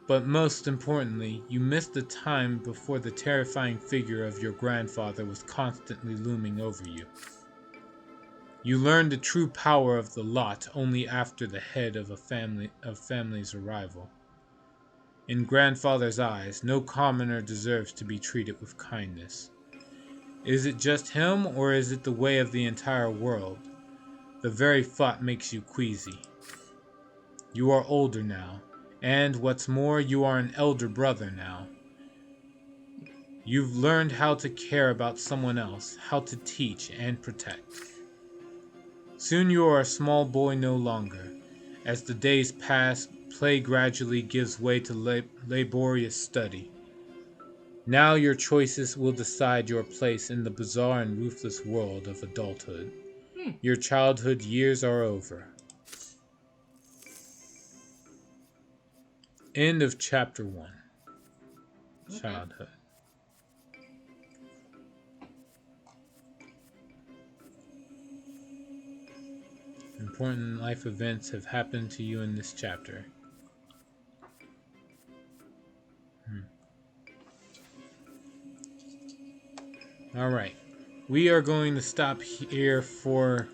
But most importantly, you missed the time before the terrifying figure of your grandfather was constantly looming over you. You learned the true power of the lot only after the head of family's arrival. In grandfather's eyes, no commoner deserves to be treated with kindness. Is it just him, or is it the way of the entire world? The very thought makes you queasy. You are older now. And what's more, you are an elder brother now. You've learned how to care about someone else, how to teach and protect. Soon you are a small boy no longer. As the days pass, play gradually gives way to laborious study. Now your choices will decide your place in the bizarre and ruthless world of adulthood. Your childhood years are over. End of chapter 1. Okay. Childhood. Important life events have happened to you in this chapter. Alright. We are going to stop here for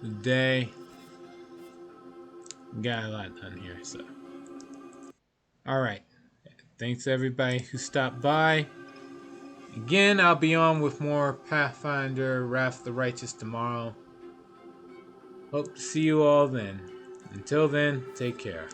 the day. We got a lot done here, so. Alright. Thanks everybody who stopped by. Again, I'll be on with more Pathfinder Wrath of the Righteous tomorrow. Hope to see you all then. Until then, take care.